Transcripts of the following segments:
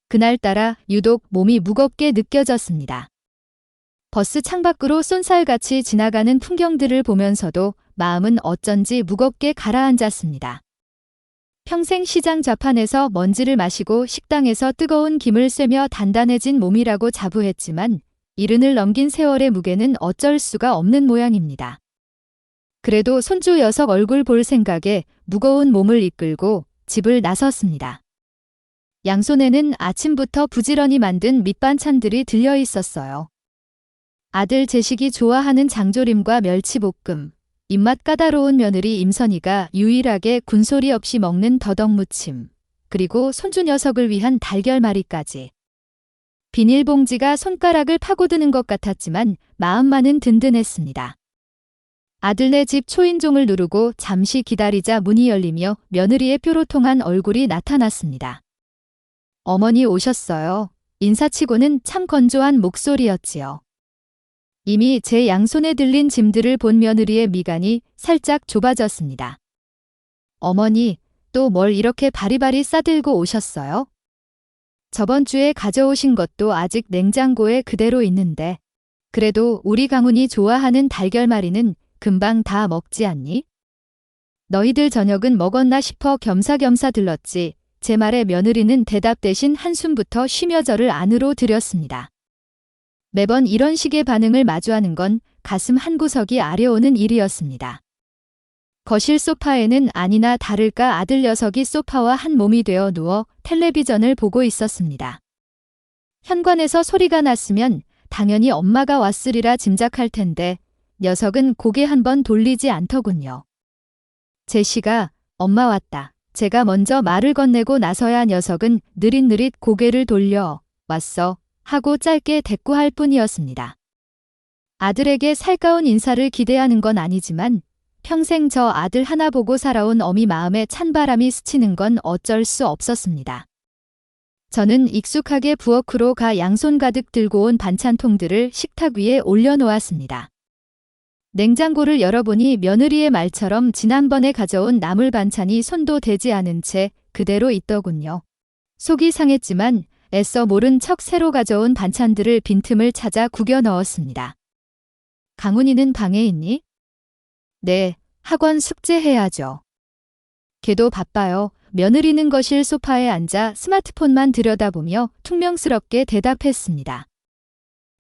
그날따라 유독 몸이 무겁게 느껴졌습니다. 버스 창밖으로 쏜살같이 지나가는 풍경들을 보면서도 마음은 어쩐지 무겁게 가라앉았습니다. 평생 시장 좌판에서 먼지를 마시고 식당에서 뜨거운 김을 쐬며 단단해진 몸이라고 자부했지만 이른을 넘긴 세월의 무게는 어쩔 수가 없는 모양입니다. 그래도 손주 녀석 얼굴 볼 생각에 무거운 몸을 이끌고 집을 나섰습니다. 양손에는 아침부터 부지런히 만든 밑반찬들이 들려 있었어요. 아들 재식이 좋아하는 장조림과 멸치볶음, 입맛 까다로운 며느리 임선이가 유일하게 군소리 없이 먹는 더덕무침, 그리고 손주 녀석을 위한 달걀말이까지. 비닐봉지가 손가락을 파고드는 것 같았지만 마음만은 든든했습니다. 아들네 집 초인종을 누르고 잠시 기다리자 문이 열리며 며느리의 뾰로통한 얼굴이 나타났습니다. 어머니 오셨어요. 인사치고는 참 건조한 목소리였지요. 이미 제 양손에 들린 짐들을 본 며느리의 미간이 살짝 좁아졌습니다. 어머니, 또 뭘 이렇게 바리바리 싸들고 오셨어요? 저번 주에 가져오신 것도 아직 냉장고에 그대로 있는데. 그래도 우리 강훈이 좋아하는 달걀말이는 금방 다 먹지 않니? 너희들 저녁은 먹었나 싶어 겸사겸사 들렀지. 제 말에 며느리는 대답 대신 한숨부터 쉬며 저를 안으로 들였습니다. 매번 이런 식의 반응을 마주하는 건 가슴 한구석이 아려오는 일이었습니다. 거실 소파에는 아니나 다를까 아들 녀석이 소파와 한 몸이 되어 누워 텔레비전을 보고 있었습니다. 현관에서 소리가 났으면 당연히 엄마가 왔으리라 짐작할 텐데 녀석은 고개 한번 돌리지 않더군요. 제시가 엄마 왔다. 제가 먼저 말을 건네고 나서야 녀석은 느릿느릿 고개를 돌려 왔어 하고 짧게 대꾸할 뿐이었습니다. 아들에게 살가운 인사를 기대하는 건 아니지만 평생 저 아들 하나 보고 살아온 어미 마음에 찬바람이 스치는 건 어쩔 수 없었습니다. 저는 익숙하게 부엌으로 가 양손 가득 들고 온 반찬통들을 식탁 위에 올려놓았습니다. 냉장고를 열어보니 며느리의 말처럼 지난번에 가져온 나물 반찬이 손도 대지 않은 채 그대로 있더군요. 속이 상했지만 애써 모른 척 새로 가져온 반찬들을 빈틈을 찾아 구겨 넣었습니다. 강훈이는 방에 있니? 네, 학원 숙제해야죠. 걔도 바빠요. 며느리는 거실 소파에 앉아 스마트폰만 들여다보며 퉁명스럽게 대답했습니다.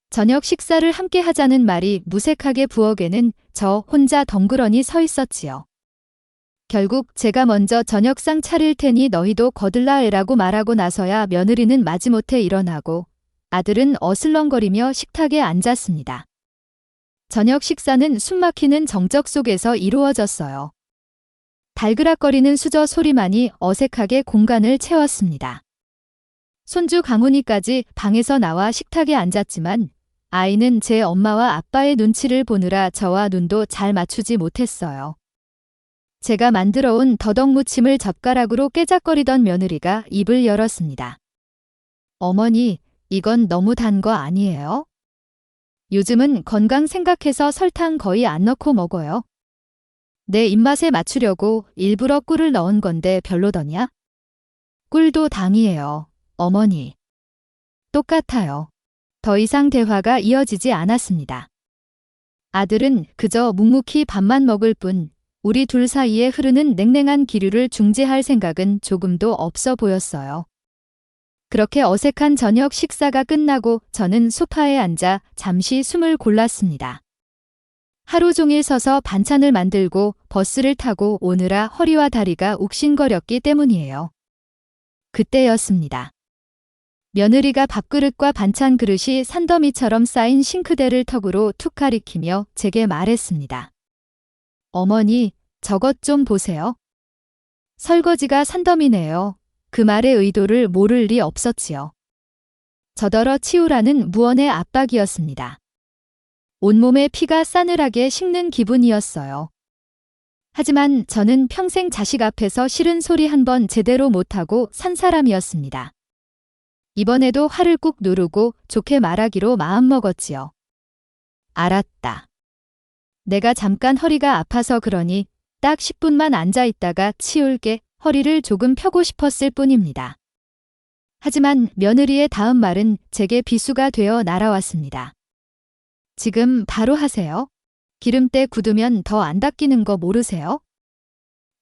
저녁 식사를 함께 하자는 말이 무색하게 부엌에는 저 혼자 덩그러니 서 있었지요. 결국 제가 먼저 저녁상 차릴 테니 너희도 거들라 해라고 말하고 나서야 며느리는 마지못해 일어나고 아들은 어슬렁거리며 식탁에 앉았습니다. 저녁 식사는 숨막히는 정적 속에서 이루어졌어요. 달그락거리는 수저 소리만이 어색하게 공간을 채웠습니다. 손주 강훈이까지 방에서 나와 식탁에 앉았지만 아이는 제 엄마와 아빠의 눈치를 보느라 저와 눈도 잘 맞추지 못했어요. 제가 만들어온 더덕무침을 젓가락으로 깨작거리던 며느리가 입을 열었습니다. 어머니, 이건 너무 단 거 아니에요? 요즘은 건강 생각해서 설탕 거의 안 넣고 먹어요. 내 입맛에 맞추려고 일부러 꿀을 넣은 건데 별로더냐? 꿀도 당이에요, 어머니. 똑같아요. 더 이상 대화가 이어지지 않았습니다. 아들은 그저 묵묵히 밥만 먹을 뿐 우리 둘 사이에 흐르는 냉랭한 기류를 중재할 생각은 조금도 없어 보였어요. 그렇게 어색한 저녁 식사가 끝나고 저는 소파에 앉아 잠시 숨을 골랐습니다. 하루 종일 서서 반찬을 만들고 버스를 타고 오느라 허리와 다리가 욱신거렸기 때문이에요. 그때였습니다. 며느리가 밥그릇과 반찬 그릇이 산더미처럼 쌓인 싱크대를 턱으로 툭 가리키며 제게 말했습니다. 어머니, 저것 좀 보세요. 설거지가 산더미네요. 그 말의 의도를 모를 리 없었지요. 저더러 치우라는 무언의 압박이었습니다. 온몸에 피가 싸늘하게 식는 기분이었어요. 하지만 저는 평생 자식 앞에서 싫은 소리 한 번 제대로 못하고 산 사람이었습니다. 이번에도 화를 꾹 누르고 좋게 말하기로 마음먹었지요. 알았다. 내가 잠깐 허리가 아파서 그러니 딱 10분만 앉아있다가 치울게. 허리를 조금 펴고 싶었을 뿐입니다. 하지만 며느리의 다음 말은 제게 비수가 되어 날아왔습니다. 지금 바로 하세요. 기름때 굳으면 더 안 닦이는 거 모르세요?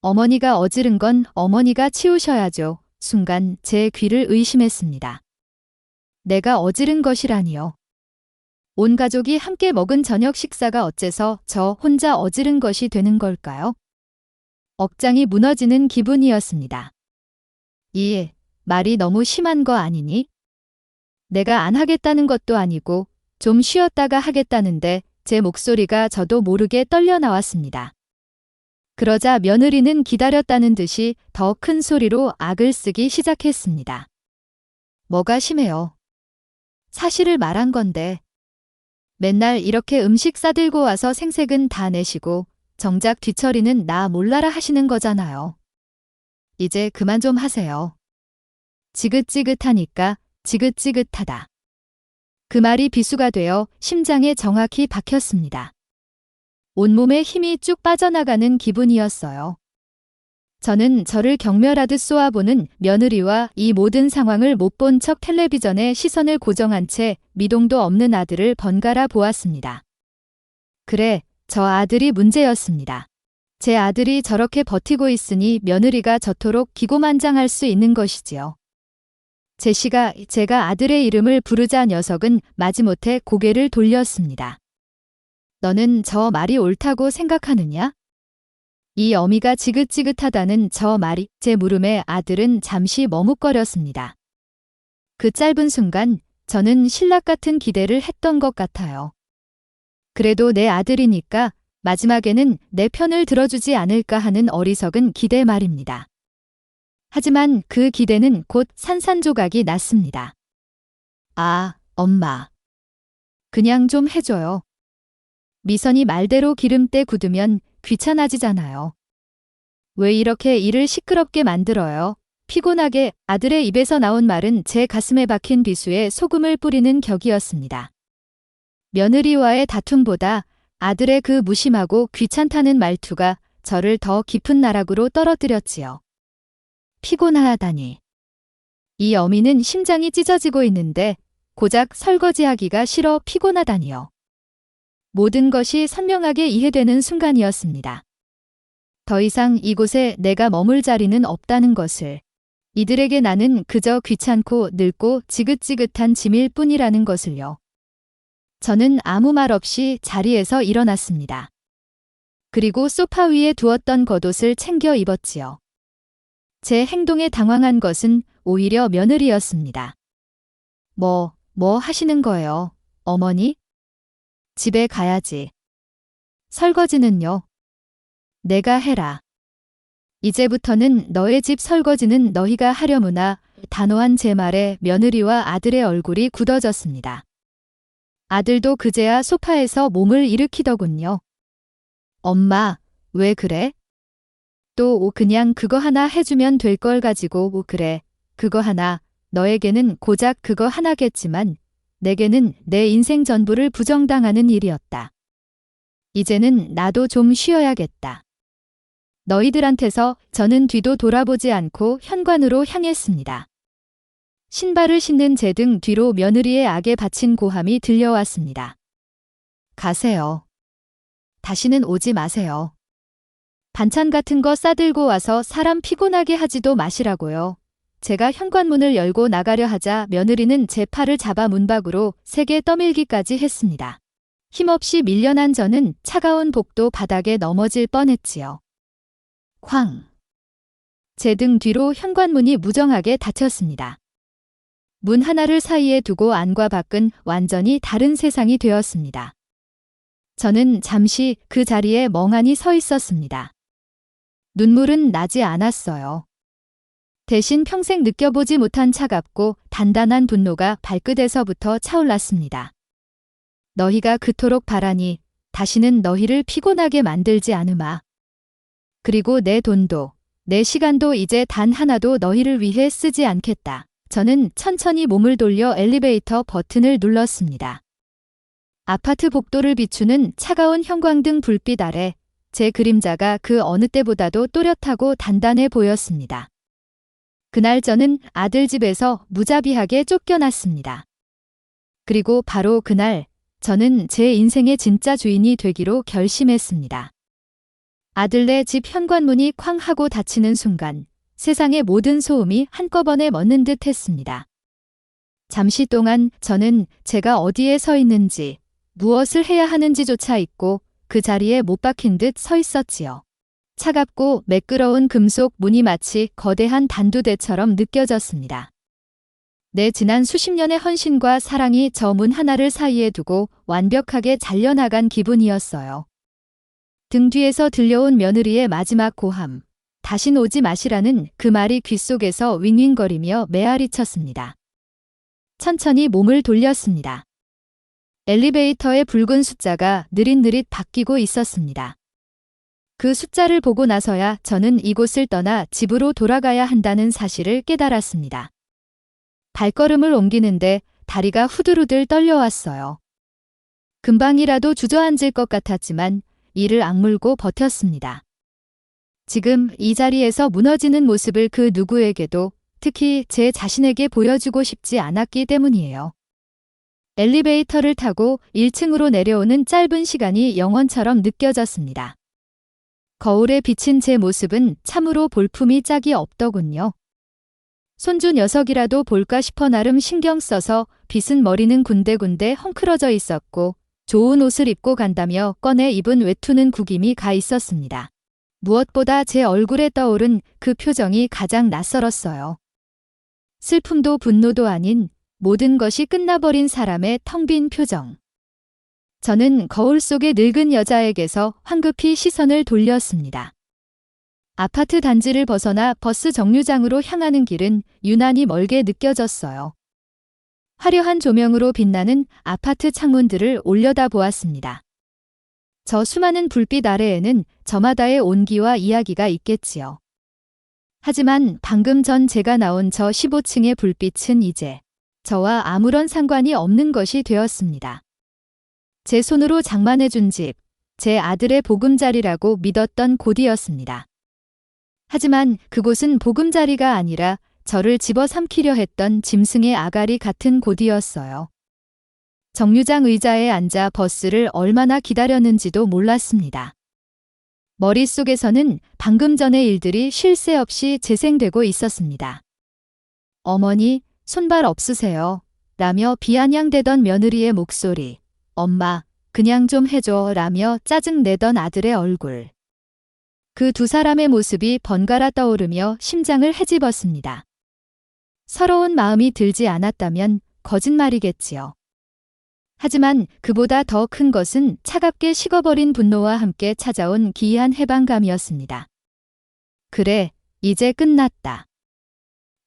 어머니가 어지른 건 어머니가 치우셔야죠. 순간 제 귀를 의심했습니다. 내가 어지른 것이라니요. 온 가족이 함께 먹은 저녁 식사가 어째서 저 혼자 어지른 것이 되는 걸까요? 억장이 무너지는 기분이었습니다. 이 말이 너무 심한 거 아니니? 내가 안 하겠다는 것도 아니고 좀 쉬었다가 하겠다는데 제 목소리가 저도 모르게 떨려 나왔습니다. 그러자 며느리는 기다렸다는 듯이 더 큰 소리로 악을 쓰기 시작했습니다. 뭐가 심해요? 사실을 말한 건데. 맨날 이렇게 음식 싸들고 와서 생색은 다 내시고 정작 뒤처리는 나 몰라라 하시는 거잖아요. 이제 그만 좀 하세요. 지긋지긋하니까 지긋지긋하다. 그 말이 비수가 되어 심장에 정확히 박혔습니다. 온몸에 힘이 쭉 빠져나가는 기분이었어요. 저는 저를 경멸하듯 쏘아보는 며느리와 이 모든 상황을 못 본 척 텔레비전에 시선을 고정한 채 미동도 없는 아들을 번갈아 보았습니다. 그래, 저 아들이 문제였습니다. 제 아들이 저렇게 버티고 있으니 며느리가 저토록 기고만장할 수 있는 것이지요. 제가 아들의 이름을 부르자 녀석은 마지못해 고개를 돌렸습니다. 너는 저 말이 옳다고 생각하느냐? 이 어미가 지긋지긋하다는 저 말이 제 물음에 아들은 잠시 머뭇거렸습니다. 그 짧은 순간 저는 신락 같은 기대를 했던 것 같아요. 그래도 내 아들이니까 마지막에는 내 편을 들어주지 않을까 하는 어리석은 기대 말입니다. 하지만 그 기대는 곧 산산조각이 났습니다. 아, 엄마. 그냥 좀 해줘요. 미선이 말대로 기름때 굳으면 귀찮아지잖아요. 왜 이렇게 일을 시끄럽게 만들어요? 피곤하게 아들의 입에서 나온 말은 제 가슴에 박힌 비수에 소금을 뿌리는 격이었습니다. 며느리와의 다툼보다 아들의 그 무심하고 귀찮다는 말투가 저를 더 깊은 나락으로 떨어뜨렸지요. 피곤하다니. 이 어미는 심장이 찢어지고 있는데 고작 설거지하기가 싫어 피곤하다니요. 모든 것이 선명하게 이해되는 순간이었습니다. 더 이상 이곳에 내가 머물 자리는 없다는 것을, 이들에게 나는 그저 귀찮고 늙고 지긋지긋한 짐일 뿐이라는 것을요. 저는 아무 말 없이 자리에서 일어났습니다. 그리고 소파 위에 두었던 겉옷을 챙겨 입었지요. 제 행동에 당황한 것은 오히려 며느리였습니다. 뭐 하시는 거예요, 어머니? 집에 가야지. 설거지는요? 내가 해라. 이제부터는 너의 집 설거지는 너희가 하려무나. 단호한 제 말에 며느리와 아들의 얼굴이 굳어졌습니다. 아들도 그제야 소파에서 몸을 일으키더군요. 엄마, 왜 그래? 또 그냥 그거 하나 해주면 될 걸 가지고 그래. 그거 하나, 너에게는 고작 그거 하나겠지만 내게는 내 인생 전부를 부정당하는 일이었다. 이제는 나도 좀 쉬어야겠다. 너희들한테서 저는 뒤도 돌아보지 않고 현관으로 향했습니다. 신발을 신는 제 등 뒤로 며느리의 악에 바친 고함이 들려왔습니다. 가세요. 다시는 오지 마세요. 반찬 같은 거 싸들고 와서 사람 피곤하게 하지도 마시라고요. 제가 현관문을 열고 나가려 하자 며느리는 제 팔을 잡아 문 밖으로 세게 떠밀기까지 했습니다. 힘없이 밀려난 저는 차가운 복도 바닥에 넘어질 뻔했지요. 쾅! 제 등 뒤로 현관문이 무정하게 닫혔습니다. 문 하나를 사이에 두고 안과 밖은 완전히 다른 세상이 되었습니다. 저는 잠시 그 자리에 멍하니 서 있었습니다. 눈물은 나지 않았어요. 대신 평생 느껴보지 못한 차갑고 단단한 분노가 발끝에서부터 차올랐습니다. 너희가 그토록 바라니 다시는 너희를 피곤하게 만들지 않으마. 그리고 내 돈도, 내 시간도 이제 단 하나도 너희를 위해 쓰지 않겠다. 저는 천천히 몸을 돌려 엘리베이터 버튼을 눌렀습니다. 아파트 복도를 비추는 차가운 형광등 불빛 아래 제 그림자가 그 어느 때보다도 또렷하고 단단해 보였습니다. 그날 저는 아들 집에서 무자비하게 쫓겨났습니다. 그리고 바로 그날 저는 제 인생의 진짜 주인이 되기로 결심했습니다. 아들네 집 현관문이 쾅 하고 닫히는 순간 세상의 모든 소음이 한꺼번에 멎는 듯 했습니다. 잠시 동안 저는 제가 어디에 서 있는지, 무엇을 해야 하는지조차 잊고 그 자리에 못 박힌 듯 서 있었지요. 차갑고 매끄러운 금속 문이 마치 거대한 단두대처럼 느껴졌습니다. 내 지난 수십 년의 헌신과 사랑이 저 문 하나를 사이에 두고 완벽하게 잘려나간 기분이었어요. 등 뒤에서 들려온 며느리의 마지막 고함, 다신 오지 마시라는 그 말이 귓속에서 윙윙거리며 메아리쳤습니다. 천천히 몸을 돌렸습니다. 엘리베이터의 붉은 숫자가 느릿느릿 바뀌고 있었습니다. 그 숫자를 보고 나서야 저는 이곳을 떠나 집으로 돌아가야 한다는 사실을 깨달았습니다. 발걸음을 옮기는데 다리가 후들후들 떨려왔어요. 금방이라도 주저앉을 것 같았지만 이를 악물고 버텼습니다. 지금 이 자리에서 무너지는 모습을 그 누구에게도, 특히 제 자신에게 보여주고 싶지 않았기 때문이에요. 엘리베이터를 타고 1층으로 내려오는 짧은 시간이 영원처럼 느껴졌습니다. 거울에 비친 제 모습은 참으로 볼품이 짝이 없더군요. 손주 녀석이라도 볼까 싶어 나름 신경 써서 빗은 머리는 군데군데 헝클어져 있었고 좋은 옷을 입고 간다며 꺼내 입은 외투는 구김이 가 있었습니다. 무엇보다 제 얼굴에 떠오른 그 표정이 가장 낯설었어요. 슬픔도 분노도 아닌 모든 것이 끝나버린 사람의 텅 빈 표정. 저는 거울 속의 늙은 여자에게서 황급히 시선을 돌렸습니다. 아파트 단지를 벗어나 버스 정류장으로 향하는 길은 유난히 멀게 느껴졌어요. 화려한 조명으로 빛나는 아파트 창문들을 올려다보았습니다. 저 수많은 불빛 아래에는 저마다의 온기와 이야기가 있겠지요. 하지만 방금 전 제가 나온 저 15층의 불빛은 이제 저와 아무런 상관이 없는 것이 되었습니다. 제 손으로 장만해준 집, 제 아들의 보금자리라고 믿었던 곳이었습니다. 하지만 그곳은 보금자리가 아니라 저를 집어삼키려 했던 짐승의 아가리 같은 곳이었어요. 정류장 의자에 앉아 버스를 얼마나 기다렸는지도 몰랐습니다. 머릿속에서는 방금 전의 일들이 쉴 새 없이 재생되고 있었습니다. 어머니, 손발 없으세요? 라며 비아냥대던 며느리의 목소리. 엄마, 그냥 좀 해줘 라며 짜증내던 아들의 얼굴. 그 두 사람의 모습이 번갈아 떠오르며 심장을 헤집었습니다. 서러운 마음이 들지 않았다면 거짓말이겠지요. 하지만 그보다 더 큰 것은 차갑게 식어버린 분노와 함께 찾아온 기이한 해방감이었습니다. 그래, 이제 끝났다.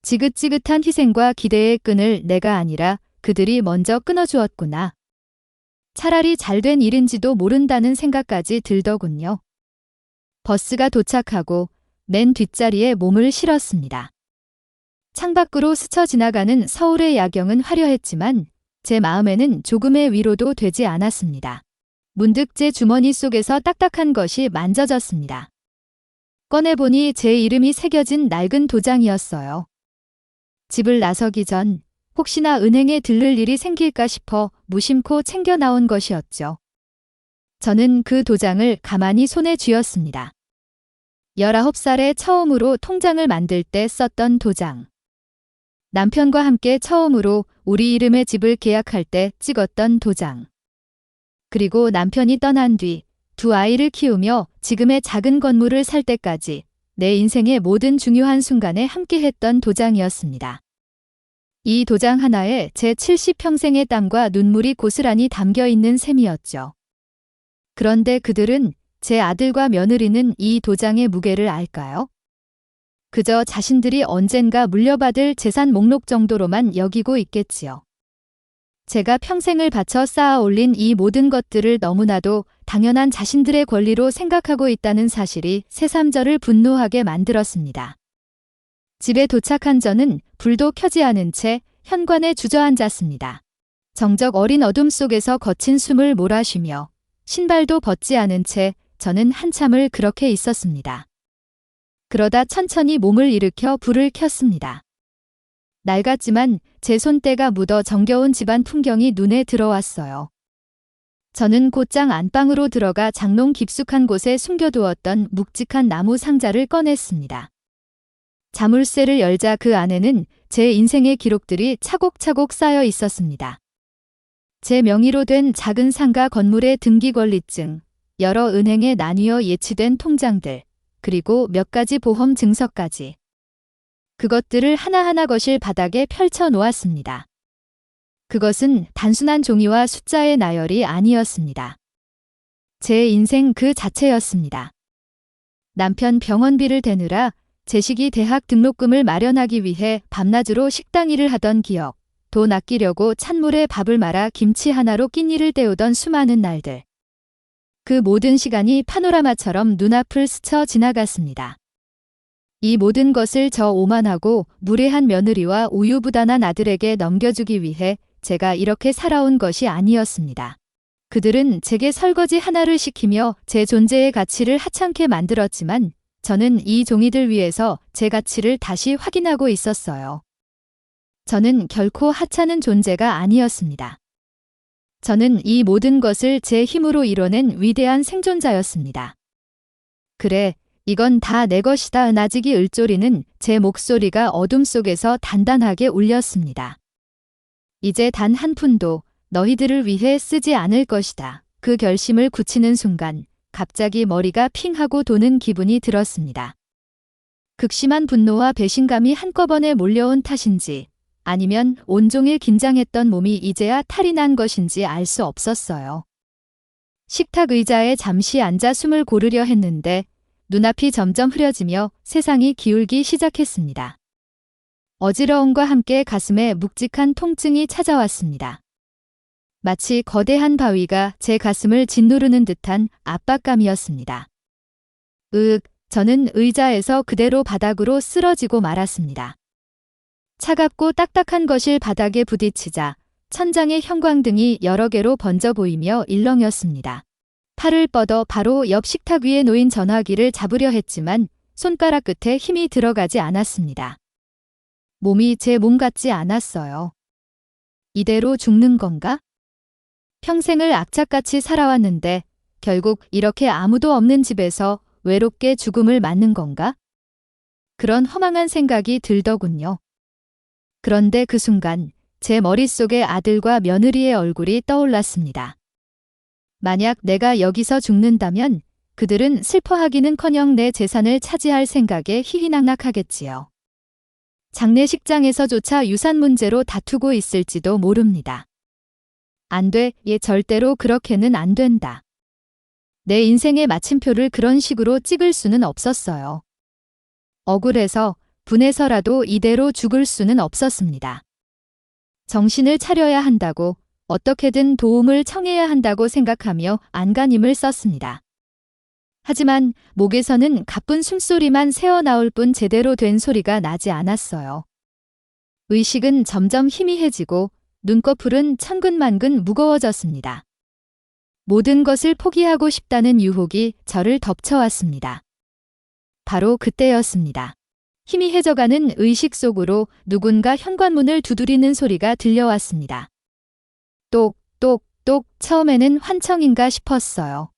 지긋지긋한 희생과 기대의 끈을 내가 아니라 그들이 먼저 끊어주었구나. 차라리 잘된 일인지도 모른다는 생각까지 들더군요. 버스가 도착하고 맨 뒷자리에 몸을 실었습니다. 창밖으로 스쳐 지나가는 서울의 야경은 화려했지만 제 마음에는 조금의 위로도 되지 않았습니다. 문득 제 주머니 속에서 딱딱한 것이 만져졌습니다. 꺼내보니 제 이름이 새겨진 낡은 도장이었어요. 집을 나서기 전 혹시나 은행에 들를 일이 생길까 싶어 무심코 챙겨 나온 것이었죠. 저는 그 도장을 가만히 손에 쥐었습니다. 19살에 처음으로 통장을 만들 때 썼던 도장. 남편과 함께 처음으로 우리 이름의 집을 계약할 때 찍었던 도장. 그리고 남편이 떠난 뒤 두 아이를 키우며 지금의 작은 건물을 살 때까지 내 인생의 모든 중요한 순간에 함께했던 도장이었습니다. 이 도장 하나에 제 70평생의 땀과 눈물이 고스란히 담겨 있는 셈이었죠. 그런데 그들은, 제 아들과 며느리는 이 도장의 무게를 알까요? 그저 자신들이 언젠가 물려받을 재산 목록 정도로만 여기고 있겠지요. 제가 평생을 바쳐 쌓아 올린 이 모든 것들을 너무나도 당연한 자신들의 권리로 생각하고 있다는 사실이 새삼 저를 분노하게 만들었습니다. 집에 도착한 저는 불도 켜지 않은 채 현관에 주저앉았습니다. 정적 어린 어둠 속에서 거친 숨을 몰아쉬며 신발도 벗지 않은 채 저는 한참을 그렇게 있었습니다. 그러다 천천히 몸을 일으켜 불을 켰습니다. 낡았지만 제 손때가 묻어 정겨운 집안 풍경이 눈에 들어왔어요. 저는 곧장 안방으로 들어가 장롱 깊숙한 곳에 숨겨두었던 묵직한 나무 상자를 꺼냈습니다. 자물쇠를 열자 그 안에는 제 인생의 기록들이 차곡차곡 쌓여 있었습니다. 제 명의로 된 작은 상가 건물의 등기 권리증, 여러 은행에 나뉘어 예치된 통장들, 그리고 몇 가지 보험 증서까지. 그것들을 하나하나 거실 바닥에 펼쳐 놓았습니다. 그것은 단순한 종이와 숫자의 나열이 아니었습니다. 제 인생 그 자체였습니다. 남편 병원비를 대느라 제식이 대학 등록금을 마련하기 위해 밤낮으로 식당 일을 하던 기억, 돈 아끼려고 찬물에 밥을 말아 김치 하나로 끼니를 때우던 수많은 날들. 그 모든 시간이 파노라마처럼 눈앞을 스쳐 지나갔습니다. 이 모든 것을 저 오만하고 무례한 며느리와 우유부단한 아들에게 넘겨주기 위해 제가 이렇게 살아온 것이 아니었습니다. 그들은 제게 설거지 하나를 시키며 제 존재의 가치를 하찮게 만들었지만 저는 이 종이들 위해서 제 가치를 다시 확인하고 있었어요. 저는 결코 하찮은 존재가 아니었습니다. 저는 이 모든 것을 제 힘으로 이뤄낸 위대한 생존자였습니다. 그래, 이건 다 내 것이다. 나직이 을조리는 제 목소리가 어둠 속에서 단단하게 울렸습니다. 이제 단 한 푼도 너희들을 위해 쓰지 않을 것이다. 그 결심을 굳히는 순간 갑자기 머리가 핑 하고 도는 기분이 들었습니다. 극심한 분노와 배신감이 한꺼번에 몰려온 탓인지 아니면 온종일 긴장했던 몸이 이제야 탈이 난 것인지 알 수 없었어요. 식탁 의자에 잠시 앉아 숨을 고르려 했는데 눈앞이 점점 흐려지며 세상이 기울기 시작했습니다. 어지러움과 함께 가슴에 묵직한 통증이 찾아왔습니다. 마치 거대한 바위가 제 가슴을 짓누르는 듯한 압박감이었습니다. 저는 의자에서 그대로 바닥으로 쓰러지고 말았습니다. 차갑고 딱딱한 거실 바닥에 부딪히자 천장의 형광등이 여러 개로 번져 보이며 일렁였습니다. 팔을 뻗어 바로 옆 식탁 위에 놓인 전화기를 잡으려 했지만 손가락 끝에 힘이 들어가지 않았습니다. 몸이 제 몸 같지 않았어요. 이대로 죽는 건가? 평생을 악착같이 살아왔는데 결국 이렇게 아무도 없는 집에서 외롭게 죽음을 맞는 건가? 그런 허망한 생각이 들더군요. 그런데 그 순간 제 머릿속에 아들과 며느리의 얼굴이 떠올랐습니다. 만약 내가 여기서 죽는다면 그들은 슬퍼하기는커녕 내 재산을 차지할 생각에 희희낙낙하겠지요. 장례식장에서조차 유산 문제로 다투고 있을지도 모릅니다. 안 돼, 절대로 그렇게는 안 된다. 내 인생의 마침표를 그런 식으로 찍을 수는 없었어요. 억울해서, 분해서라도 이대로 죽을 수는 없었습니다. 정신을 차려야 한다고, 어떻게든 도움을 청해야 한다고 생각하며 안간힘을 썼습니다. 하지만 목에서는 가쁜 숨소리만 새어나올 뿐 제대로 된 소리가 나지 않았어요. 의식은 점점 희미해지고 눈꺼풀은 천근만근 무거워졌습니다. 모든 것을 포기하고 싶다는 유혹이 저를 덮쳐왔습니다. 바로 그때였습니다. 희미해져가는 의식 속으로 누군가 현관문을 두드리는 소리가 들려왔습니다. 똑똑똑 처음에는 환청인가 싶었어요.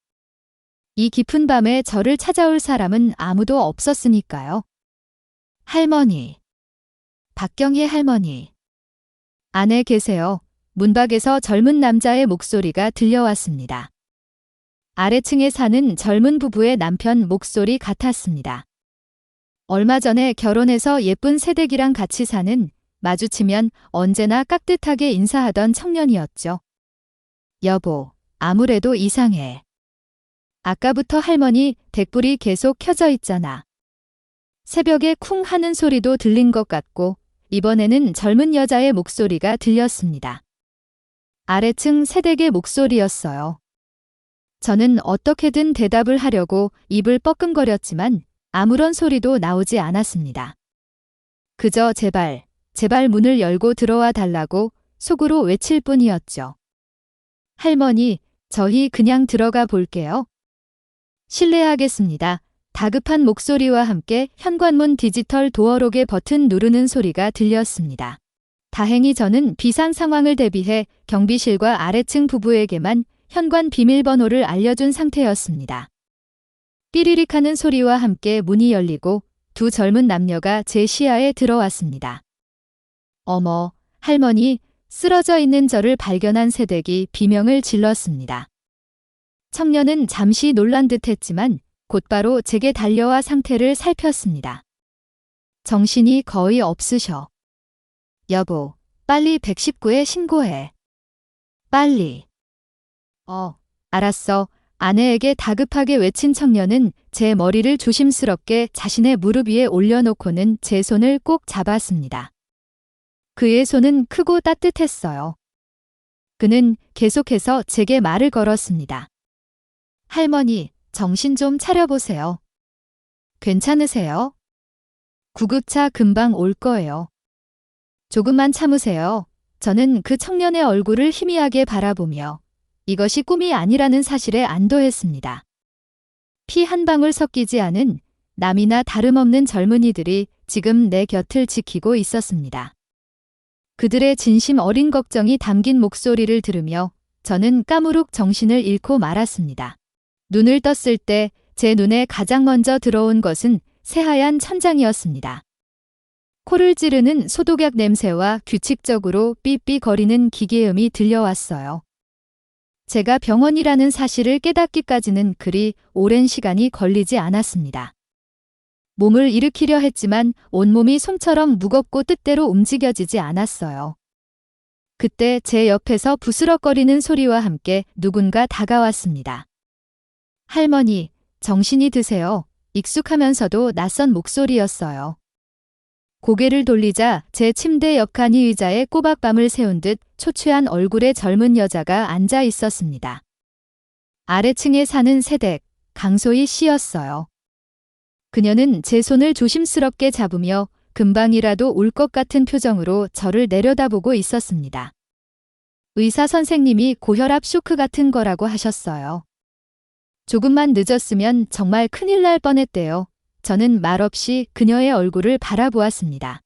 이 깊은 밤에 저를 찾아올 사람은 아무도 없었으니까요. 할머니. 박경희 할머니. 안에 계세요. 문 밖에서 젊은 남자의 목소리가 들려왔습니다. 아래층에 사는 젊은 부부의 남편 목소리 같았습니다. 얼마 전에 결혼해서 예쁜 새댁이랑 같이 사는 마주치면 언제나 깍듯하게 인사하던 청년이었죠. 여보, 아무래도 이상해. 아까부터 할머니 댁불이 계속 켜져 있잖아. 새벽에 쿵 하는 소리도 들린 것 같고 이번에는 젊은 여자의 목소리가 들렸습니다. 아래층 새댁의 목소리였어요. 저는 어떻게든 대답을 하려고 입을 뻐끔거렸지만 아무런 소리도 나오지 않았습니다. 그저 제발 문을 열고 들어와 달라고 속으로 외칠 뿐이었죠. 할머니, 저희 그냥 들어가 볼게요. 실례하겠습니다. 다급한 목소리와 함께 현관문 디지털 도어록의 버튼 누르는 소리가 들렸습니다. 다행히 저는 비상 상황을 대비해 경비실과 아래층 부부에게만 현관 비밀번호를 알려준 상태였습니다. 삐리릭하는 소리와 함께 문이 열리고 두 젊은 남녀가 제 시야에 들어왔습니다. 어머, 할머니, 쓰러져 있는 저를 발견한 새댁이 비명을 질렀습니다. 청년은 잠시 놀란 듯 했지만 곧바로 제게 달려와 상태를 살폈습니다. 정신이 거의 없으셔. 여보, 빨리 119에 신고해. 빨리. 알았어. 아내에게 다급하게 외친 청년은 제 머리를 조심스럽게 자신의 무릎 위에 올려놓고는 제 손을 꼭 잡았습니다. 그의 손은 크고 따뜻했어요. 그는 계속해서 제게 말을 걸었습니다. 할머니, 정신 좀 차려보세요. 괜찮으세요? 구급차 금방 올 거예요. 조금만 참으세요. 저는 그 청년의 얼굴을 희미하게 바라보며 이것이 꿈이 아니라는 사실에 안도했습니다. 피 한 방울 섞이지 않은 남이나 다름없는 젊은이들이 지금 내 곁을 지키고 있었습니다. 그들의 진심 어린 걱정이 담긴 목소리를 들으며 저는 까무룩 정신을 잃고 말았습니다. 눈을 떴을 때 제 눈에 가장 먼저 들어온 것은 새하얀 천장이었습니다. 코를 찌르는 소독약 냄새와 규칙적으로 삐삐거리는 기계음이 들려왔어요. 제가 병원이라는 사실을 깨닫기까지는 그리 오랜 시간이 걸리지 않았습니다. 몸을 일으키려 했지만 온몸이 솜처럼 무겁고 뜻대로 움직여지지 않았어요. 그때 제 옆에서 부스럭거리는 소리와 함께 누군가 다가왔습니다. 할머니, 정신이 드세요. 익숙하면서도 낯선 목소리였어요. 고개를 돌리자 제 침대 옆 칸이 의자에 꼬박밤을 세운 듯 초췌한 얼굴의 젊은 여자가 앉아 있었습니다. 아래층에 사는 새댁, 강소희 씨였어요. 그녀는 제 손을 조심스럽게 잡으며 금방이라도 울 것 같은 표정으로 저를 내려다보고 있었습니다. 의사 선생님이 고혈압 쇼크 같은 거라고 하셨어요. 조금만 늦었으면 정말 큰일 날 뻔했대요. 저는 말없이 그녀의 얼굴을 바라보았습니다.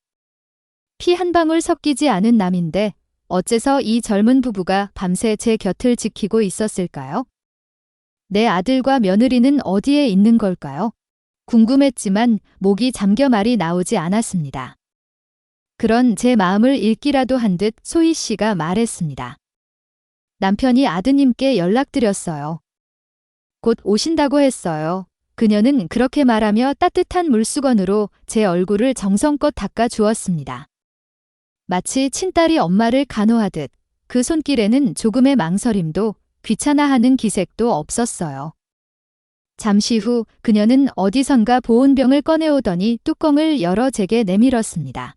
피 한 방울 섞이지 않은 남인데 어째서 이 젊은 부부가 밤새 제 곁을 지키고 있었을까요? 내 아들과 며느리는 어디에 있는 걸까요? 궁금했지만 목이 잠겨 말이 나오지 않았습니다. 그런 제 마음을 읽기라도 한 듯 소희 씨가 말했습니다. 남편이 아드님께 연락드렸어요. 곧 오신다고 했어요. 그녀는 그렇게 말하며 따뜻한 물수건으로 제 얼굴을 정성껏 닦아 주었습니다. 마치 친딸이 엄마를 간호하듯 그 손길에는 조금의 망설임도 귀찮아하는 기색도 없었어요. 잠시 후 그녀는 어디선가 보온병을 꺼내오더니 뚜껑을 열어 제게 내밀었습니다.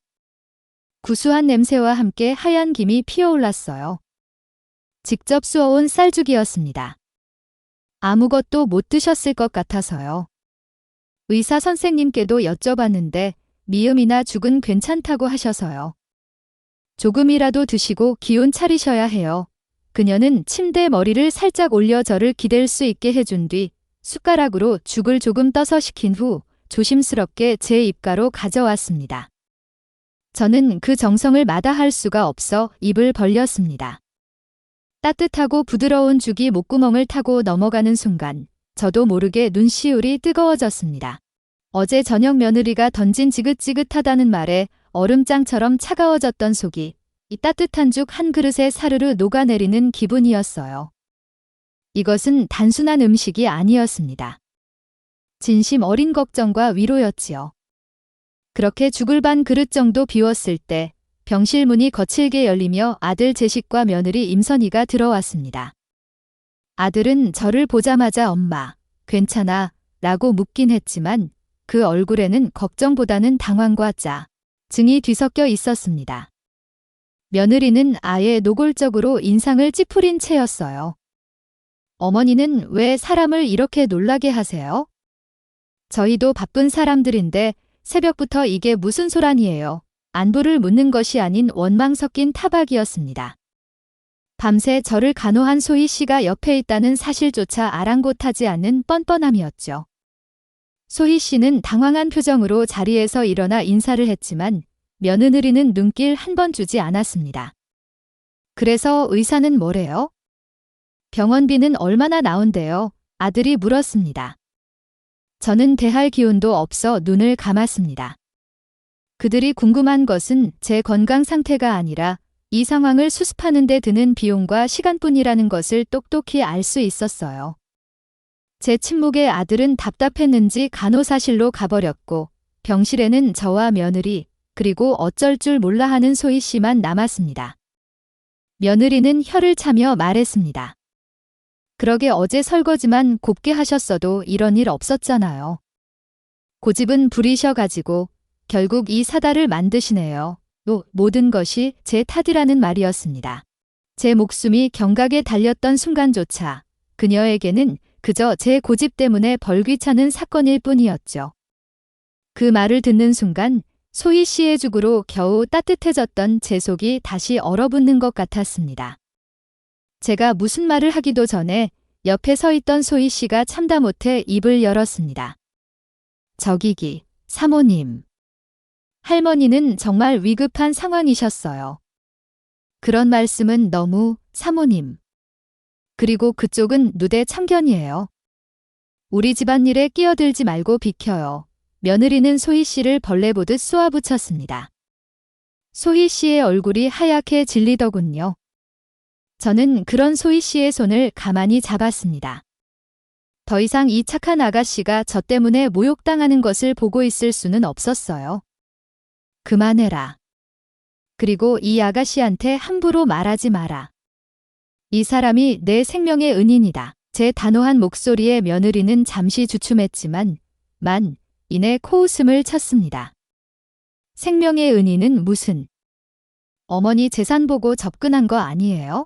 구수한 냄새와 함께 하얀 김이 피어올랐어요. 직접 쑤어온 쌀죽이었습니다. 아무것도 못 드셨을 것 같아서요. 의사 선생님께도 여쭤봤는데 미음이나 죽은 괜찮다고 하셔서요. 조금이라도 드시고 기운 차리셔야 해요. 그녀는 침대 머리를 살짝 올려 저를 기댈 수 있게 해준 뒤 숟가락으로 죽을 조금 떠서 식힌 후 조심스럽게 제 입가로 가져왔습니다. 저는 그 정성을 마다할 수가 없어 입을 벌렸습니다. 따뜻하고 부드러운 죽이 목구멍을 타고 넘어가는 순간 저도 모르게 눈시울이 뜨거워졌습니다. 어제 저녁 며느리가 던진 지긋지긋하다는 말에 얼음장처럼 차가워졌던 속이 이 따뜻한 죽 한 그릇에 사르르 녹아내리는 기분이었어요. 이것은 단순한 음식이 아니었습니다. 진심 어린 걱정과 위로였지요. 그렇게 죽을 반 그릇 정도 비웠을 때 병실 문이 거칠게 열리며 아들 재식과 며느리 임선희가 들어왔습니다. 아들은 저를 보자마자 엄마, 괜찮아? 라고 묻긴 했지만 그 얼굴에는 걱정보다는 당황과 짜증이 뒤섞여 있었습니다. 며느리는 아예 노골적으로 인상을 찌푸린 채였어요. 어머니는 왜 사람을 이렇게 놀라게 하세요? 저희도 바쁜 사람들인데 새벽부터 이게 무슨 소란이에요? 안부를 묻는 것이 아닌 원망 섞인 타박이었습니다. 밤새 저를 간호한 소희 씨가 옆에 있다는 사실조차 아랑곳하지 않는 뻔뻔함이었죠. 소희 씨는 당황한 표정으로 자리에서 일어나 인사를 했지만 며느리는 눈길 한 번 주지 않았습니다. 그래서 의사는 뭐래요? 병원비는 얼마나 나온대요? 아들이 물었습니다. 저는 대할 기운도 없어 눈을 감았습니다. 그들이 궁금한 것은 제 건강 상태가 아니라 이 상황을 수습하는 데 드는 비용과 시간뿐이라는 것을 똑똑히 알 수 있었어요. 제 친목의 아들은 답답했는지 간호사실로 가버렸고 병실에는 저와 며느리 그리고 어쩔 줄 몰라 하는 소희 씨만 남았습니다. 며느리는 혀를 차며 말했습니다. 그러게 어제 설거지만 곱게 하셨어도 이런 일 없었잖아요. 고집은 부리셔가지고 결국 이 사달을 만드시네요. 또 모든 것이 제 탓이라는 말이었습니다. 제 목숨이 경각에 달렸던 순간조차 그녀에게는 그저 제 고집 때문에 벌귀찮은 사건일 뿐이었죠. 그 말을 듣는 순간 소희 씨의 죽으로 겨우 따뜻해졌던 제 속이 다시 얼어붙는 것 같았습니다. 제가 무슨 말을 하기도 전에 옆에 서 있던 소희 씨가 참다 못해 입을 열었습니다. 저기기, 사모님. 할머니는 정말 위급한 상황이셨어요. 그런 말씀은 너무, 사모님. 그리고 그쪽은 누대 참견이에요. 우리 집안일에 끼어들지 말고 비켜요. 며느리는 소희 씨를 벌레 보듯 쏘아붙였습니다. 소희 씨의 얼굴이 하얗게 질리더군요. 저는 그런 소희 씨의 손을 가만히 잡았습니다. 더 이상 이 착한 아가씨가 저 때문에 모욕당하는 것을 보고 있을 수는 없었어요. 그만해라. 그리고 이 아가씨한테 함부로 말하지 마라. 이 사람이 내 생명의 은인이다. 제 단호한 목소리에 며느리는 잠시 주춤했지만 이내 코웃음을 쳤습니다. 생명의 은인은 무슨? 어머니 재산 보고 접근한 거 아니에요?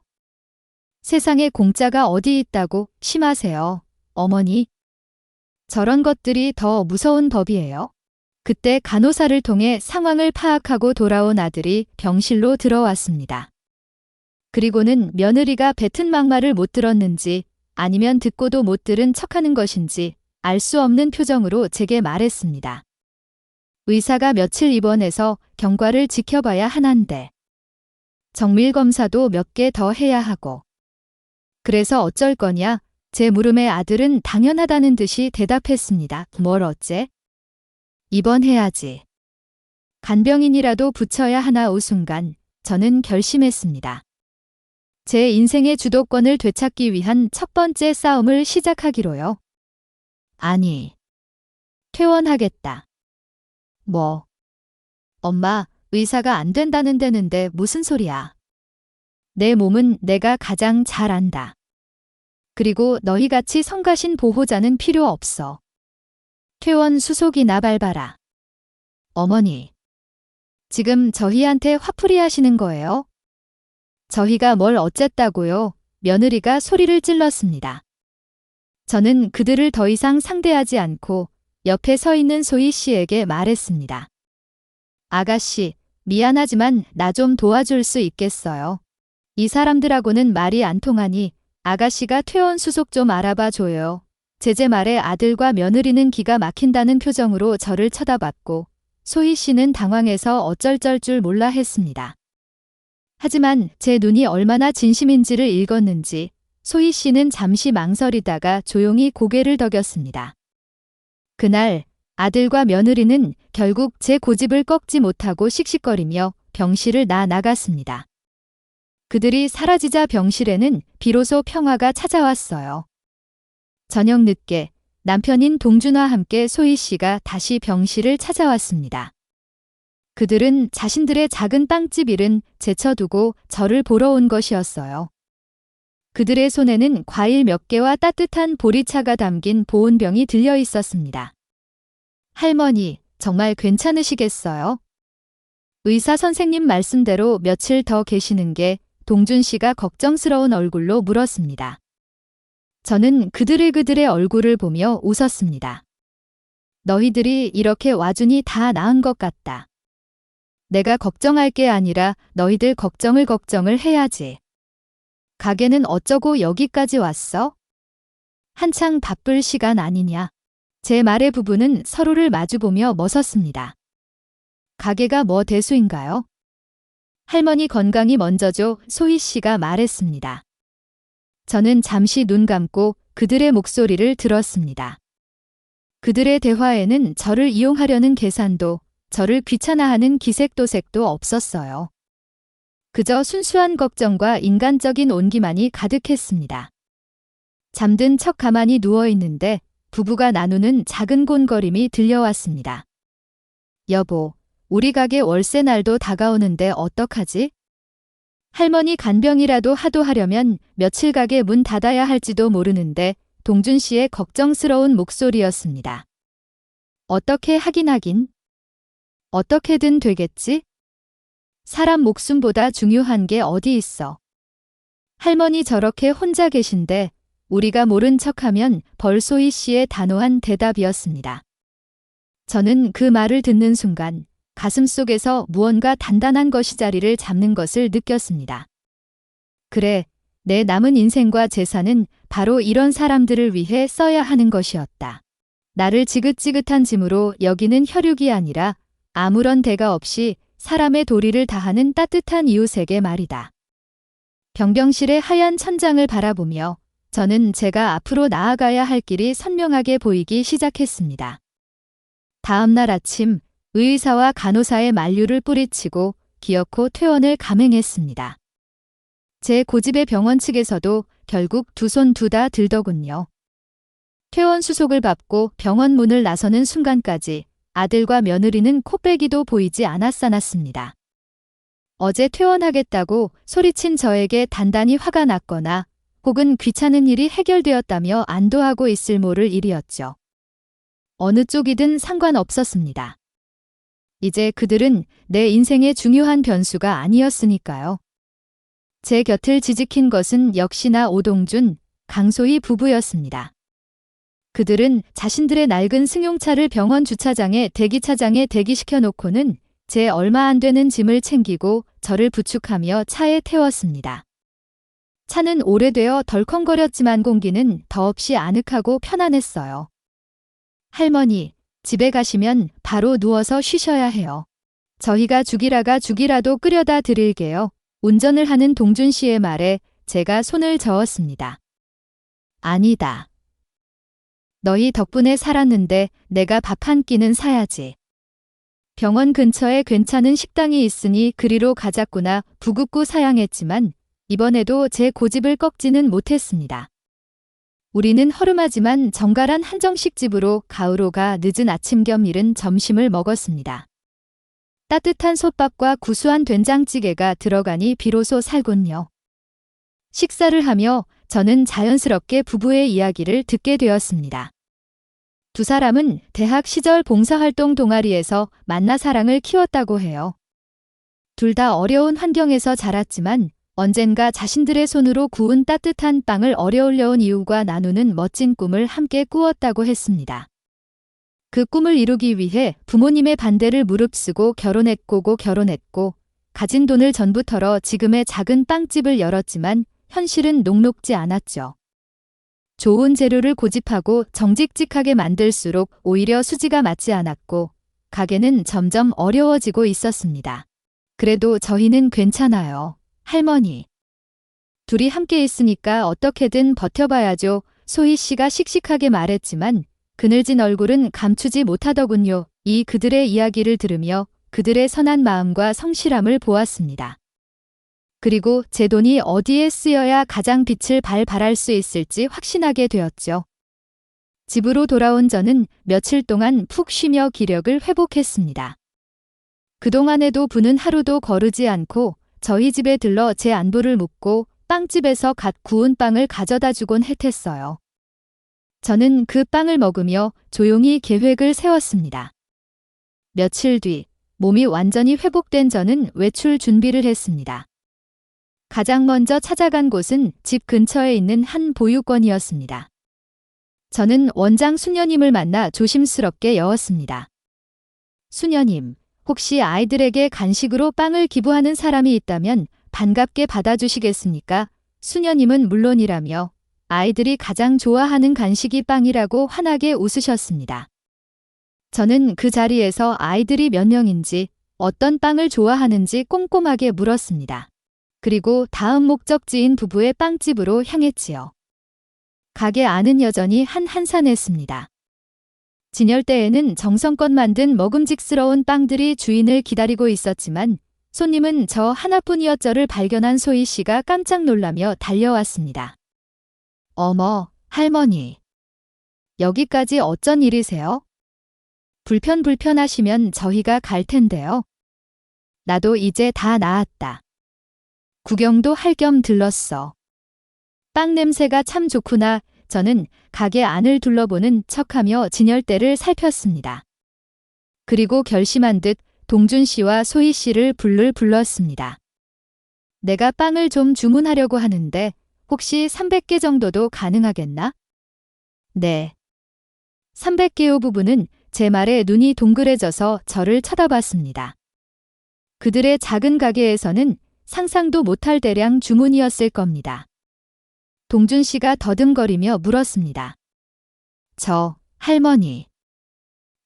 세상에 공짜가 어디 있다고 심하세요, 어머니. 저런 것들이 더 무서운 법이에요. 그때 간호사를 통해 상황을 파악하고 돌아온 아들이 병실로 들어왔습니다. 그리고는 며느리가 뱉은 막말을 못 들었는지 아니면 듣고도 못 들은 척하는 것인지 알 수 없는 표정으로 제게 말했습니다. 의사가 며칠 입원해서 경과를 지켜봐야 하는데 정밀검사도 몇 개 더 해야 하고 그래서 어쩔 거냐? 제 물음에 아들은 당연하다는 듯이 대답했습니다. 뭘 어째? 입원해야지. 간병인이라도 붙여야 하나 오 순간 저는 결심했습니다. 제 인생의 주도권을 되찾기 위한 첫 번째 싸움을 시작하기로요. 아니, 퇴원하겠다. 뭐? 엄마, 의사가 안 된다는 데는데 무슨 소리야? 내 몸은 내가 가장 잘 안다. 그리고 너희같이 성가신 보호자는 필요 없어. 퇴원 수속이나 밟아라. 어머니, 지금 저희한테 화풀이 하시는 거예요? 저희가 뭘 어쨌다고요? 며느리가 소리를 찔렀습니다. 저는 그들을 더 이상 상대하지 않고 옆에 서 있는 소희 씨에게 말했습니다. 아가씨, 미안하지만 나 좀 도와줄 수 있겠어요? 이 사람들하고는 말이 안 통하니 아가씨가 퇴원 수속 좀 알아봐 줘요. 제제 말에 아들과 며느리는 기가 막힌다는 표정으로 저를 쳐다봤고 소희 씨는 당황해서 어쩔 줄 몰라 했습니다. 하지만 제 눈이 얼마나 진심인지를 읽었는지 소희 씨는 잠시 망설이다가 조용히 고개를 더겼습니다. 그날 아들과 며느리는 결국 제 고집을 꺾지 못하고 씩씩거리며 병실을 나갔습니다. 그들이 사라지자 병실에는 비로소 평화가 찾아왔어요. 저녁 늦게 남편인 동준과 함께 소희 씨가 다시 병실을 찾아왔습니다. 그들은 자신들의 작은 빵집 일은 제쳐두고 저를 보러 온 것이었어요. 그들의 손에는 과일 몇 개와 따뜻한 보리차가 담긴 보온병이 들려 있었습니다. 할머니, 정말 괜찮으시겠어요? 의사 선생님 말씀대로 며칠 더 계시는 게 동준 씨가 걱정스러운 얼굴로 물었습니다. 저는 그들의 얼굴을 보며 웃었습니다. 너희들이 이렇게 와주니 다 나은 것 같다. 내가 걱정할 게 아니라 너희들 걱정을 해야지. 가게는 어쩌고 여기까지 왔어? 한창 바쁠 시간 아니냐? 제 말에 부부는 서로를 마주보며 멎었습니다. 가게가 뭐 대수인가요? 할머니 건강이 먼저죠. 소희 씨가 말했습니다. 저는 잠시 눈 감고 그들의 목소리를 들었습니다. 그들의 대화에는 저를 이용하려는 계산도, 저를 귀찮아하는 기색도색도 없었어요. 그저 순수한 걱정과 인간적인 온기만이 가득했습니다. 잠든 척 가만히 누워있는데 부부가 나누는 작은 곤거림이 들려왔습니다. 여보, 우리 가게 월세 날도 다가오는데 어떡하지? 할머니 간병이라도 하도 하려면 며칠 가게 문 닫아야 할지도 모르는데 동준 씨의 걱정스러운 목소리였습니다. 어떻게 하긴. 어떻게든 되겠지? 사람 목숨보다 중요한 게 어디 있어. 할머니 저렇게 혼자 계신데 우리가 모른 척하면 벌소희 씨의 단호한 대답이었습니다. 저는 그 말을 듣는 순간 가슴속에서 무언가 단단한 것이 자리를 잡는 것을 느꼈습니다. 그래, 내 남은 인생과 재산은 바로 이런 사람들을 위해 써야 하는 것이었다. 나를 지긋지긋한 짐으로 여기는 혈육이 아니라 아무런 대가 없이 사람의 도리를 다하는 따뜻한 이웃에게 말이다. 병병실의 하얀 천장을 바라보며 저는 제가 앞으로 나아가야 할 길이 선명하게 보이기 시작했습니다. 다음 날 아침 의사와 간호사의 만류를 뿌리치고 기어코 퇴원을 감행했습니다. 제 고집의 병원 측에서도 결국 두 손 두 다 들더군요. 퇴원 수속을 받고 병원 문을 나서는 순간까지 아들과 며느리는 코빼기도 보이지 않았사놨습니다. 어제 퇴원하겠다고 소리친 저에게 단단히 화가 났거나 혹은 귀찮은 일이 해결되었다며 안도하고 있을 모를 일이었죠. 어느 쪽이든 상관없었습니다. 이제 그들은 내 인생의 중요한 변수가 아니었으니까요. 제 곁을 지지킨 것은 역시나 오동준, 강소희 부부였습니다. 그들은 자신들의 낡은 승용차를 병원 주차장에 대기차장에 대기시켜 놓고는 제 얼마 안 되는 짐을 챙기고 저를 부축하며 차에 태웠습니다. 차는 오래되어 덜컹거렸지만 공기는 더없이 아늑하고 편안했어요. 할머니, 집에 가시면 바로 누워서 쉬셔야 해요. 저희가 죽이라도 끓여다 드릴게요. 운전을 하는 동준 씨의 말에 제가 손을 저었습니다. 아니다. 너희 덕분에 살았는데 내가 밥 한 끼는 사야지. 병원 근처에 괜찮은 식당이 있으니 그리로 가자꾸나 부긋고 사양했지만 이번에도 제 고집을 꺾지는 못했습니다. 우리는 허름하지만 정갈한 한정식 집으로 가으로가 늦은 아침 겸 이른 점심을 먹었습니다. 따뜻한 솥밥과 구수한 된장찌개가 들어가니 비로소 살군요. 식사를 하며 저는 자연스럽게 부부의 이야기를 듣게 되었습니다. 두 사람은 대학 시절 봉사활동 동아리에서 만나 사랑을 키웠다고 해요. 둘 다 어려운 환경에서 자랐지만 언젠가 자신들의 손으로 구운 따뜻한 빵을 어려울려온 이웃과 나누는 멋진 꿈을 함께 꾸었다고 했습니다. 그 꿈을 이루기 위해 부모님의 반대를 무릅쓰고 결혼했고 가진 돈을 전부 털어 지금의 작은 빵집을 열었지만 현실은 녹록지 않았죠. 좋은 재료를 고집하고 정직직하게 만들수록 오히려 수지가 맞지 않았고 가게는 점점 어려워지고 있었습니다. 그래도 저희는 괜찮아요. 할머니. 둘이 함께 있으니까 어떻게든 버텨봐야죠. 소희 씨가 씩씩하게 말했지만 그늘진 얼굴은 감추지 못하더군요. 이 그들의 이야기를 들으며 그들의 선한 마음과 성실함을 보았습니다. 그리고 제 돈이 어디에 쓰여야 가장 빛을 발할 수 있을지 확신하게 되었죠. 집으로 돌아온 저는 며칠 동안 푹 쉬며 기력을 회복했습니다. 그동안에도 부는 하루도 거르지 않고 저희 집에 들러 제 안부를 묻고 빵집에서 갓 구운 빵을 가져다 주곤 했댔어요. 저는 그 빵을 먹으며 조용히 계획을 세웠습니다. 며칠 뒤 몸이 완전히 회복된 저는 외출 준비를 했습니다. 가장 먼저 찾아간 곳은 집 근처에 있는 한 보육원이었습니다. 저는 원장 수녀님을 만나 조심스럽게 여었습니다. 수녀님, 혹시 아이들에게 간식으로 빵을 기부하는 사람이 있다면 반갑게 받아주시겠습니까? 수녀님은 물론이라며 아이들이 가장 좋아하는 간식이 빵이라고 환하게 웃으셨습니다. 저는 그 자리에서 아이들이 몇 명인지 어떤 빵을 좋아하는지 꼼꼼하게 물었습니다. 그리고 다음 목적지인 부부의 빵집으로 향했지요. 가게 안은 여전히 한산했습니다. 진열대에는 정성껏 만든 먹음직스러운 빵들이 주인을 기다리고 있었지만 손님은 저 하나뿐이었저를 발견한 소희 씨가 깜짝 놀라며 달려왔습니다. 어머, 할머니. 여기까지 어쩐 일이세요? 불편하시면 저희가 갈 텐데요. 나도 이제 다 나았다. 구경도 할 겸 들렀어. 빵 냄새가 참 좋구나. 저는 가게 안을 둘러보는 척하며 진열대를 살폈습니다. 그리고 결심한 듯 동준 씨와 소희 씨를 불렀습니다. 내가 빵을 좀 주문하려고 하는데 혹시 300개 정도도 가능하겠나? 네. 300개요. 부부는 제 말에 눈이 동그래져서 저를 쳐다봤습니다. 그들의 작은 가게에서는 상상도 못할 대량 주문이었을 겁니다. 동준 씨가 더듬거리며 물었습니다. 할머니.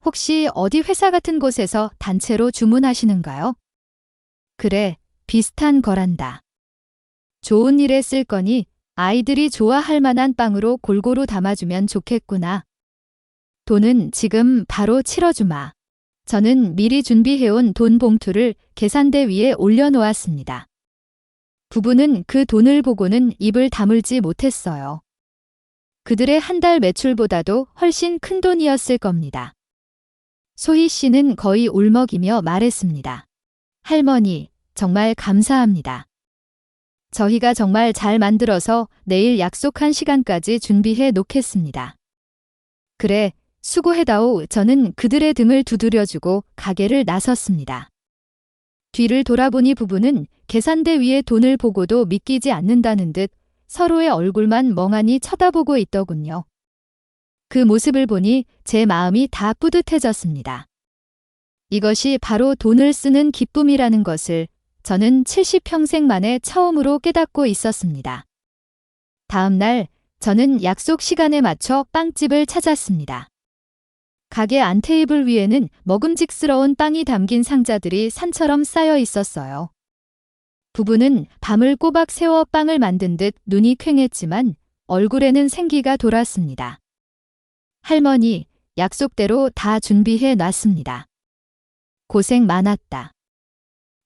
혹시 어디 회사 같은 곳에서 단체로 주문하시는가요? 그래, 비슷한 거란다. 좋은 일에 쓸 거니 아이들이 좋아할 만한 빵으로 골고루 담아주면 좋겠구나. 돈은 지금 바로 치러주마. 저는 미리 준비해온 돈 봉투를 계산대 위에 올려놓았습니다. 부부는 그 돈을 보고는 입을 다물지 못했어요. 그들의 한 달 매출보다도 훨씬 큰 돈이었을 겁니다. 소희 씨는 거의 울먹이며 말했습니다. 할머니, 정말 감사합니다. 저희가 정말 잘 만들어서 내일 약속한 시간까지 준비해 놓겠습니다. 그래, 수고해다오. 저는 그들의 등을 두드려주고 가게를 나섰습니다. 뒤를 돌아보니 부부는 계산대 위에 돈을 보고도 믿기지 않는다는 듯 서로의 얼굴만 멍하니 쳐다보고 있더군요. 그 모습을 보니 제 마음이 다 뿌듯해졌습니다. 이것이 바로 돈을 쓰는 기쁨이라는 것을 저는 70평생 만에 처음으로 깨닫고 있었습니다. 다음 날 저는 약속 시간에 맞춰 빵집을 찾았습니다. 가게 안 테이블 위에는 먹음직스러운 빵이 담긴 상자들이 산처럼 쌓여 있었어요. 부부는 밤을 꼬박 새워 빵을 만든 듯 눈이 퀭했지만 얼굴에는 생기가 돌았습니다. 할머니, 약속대로 다 준비해 놨습니다. 고생 많았다.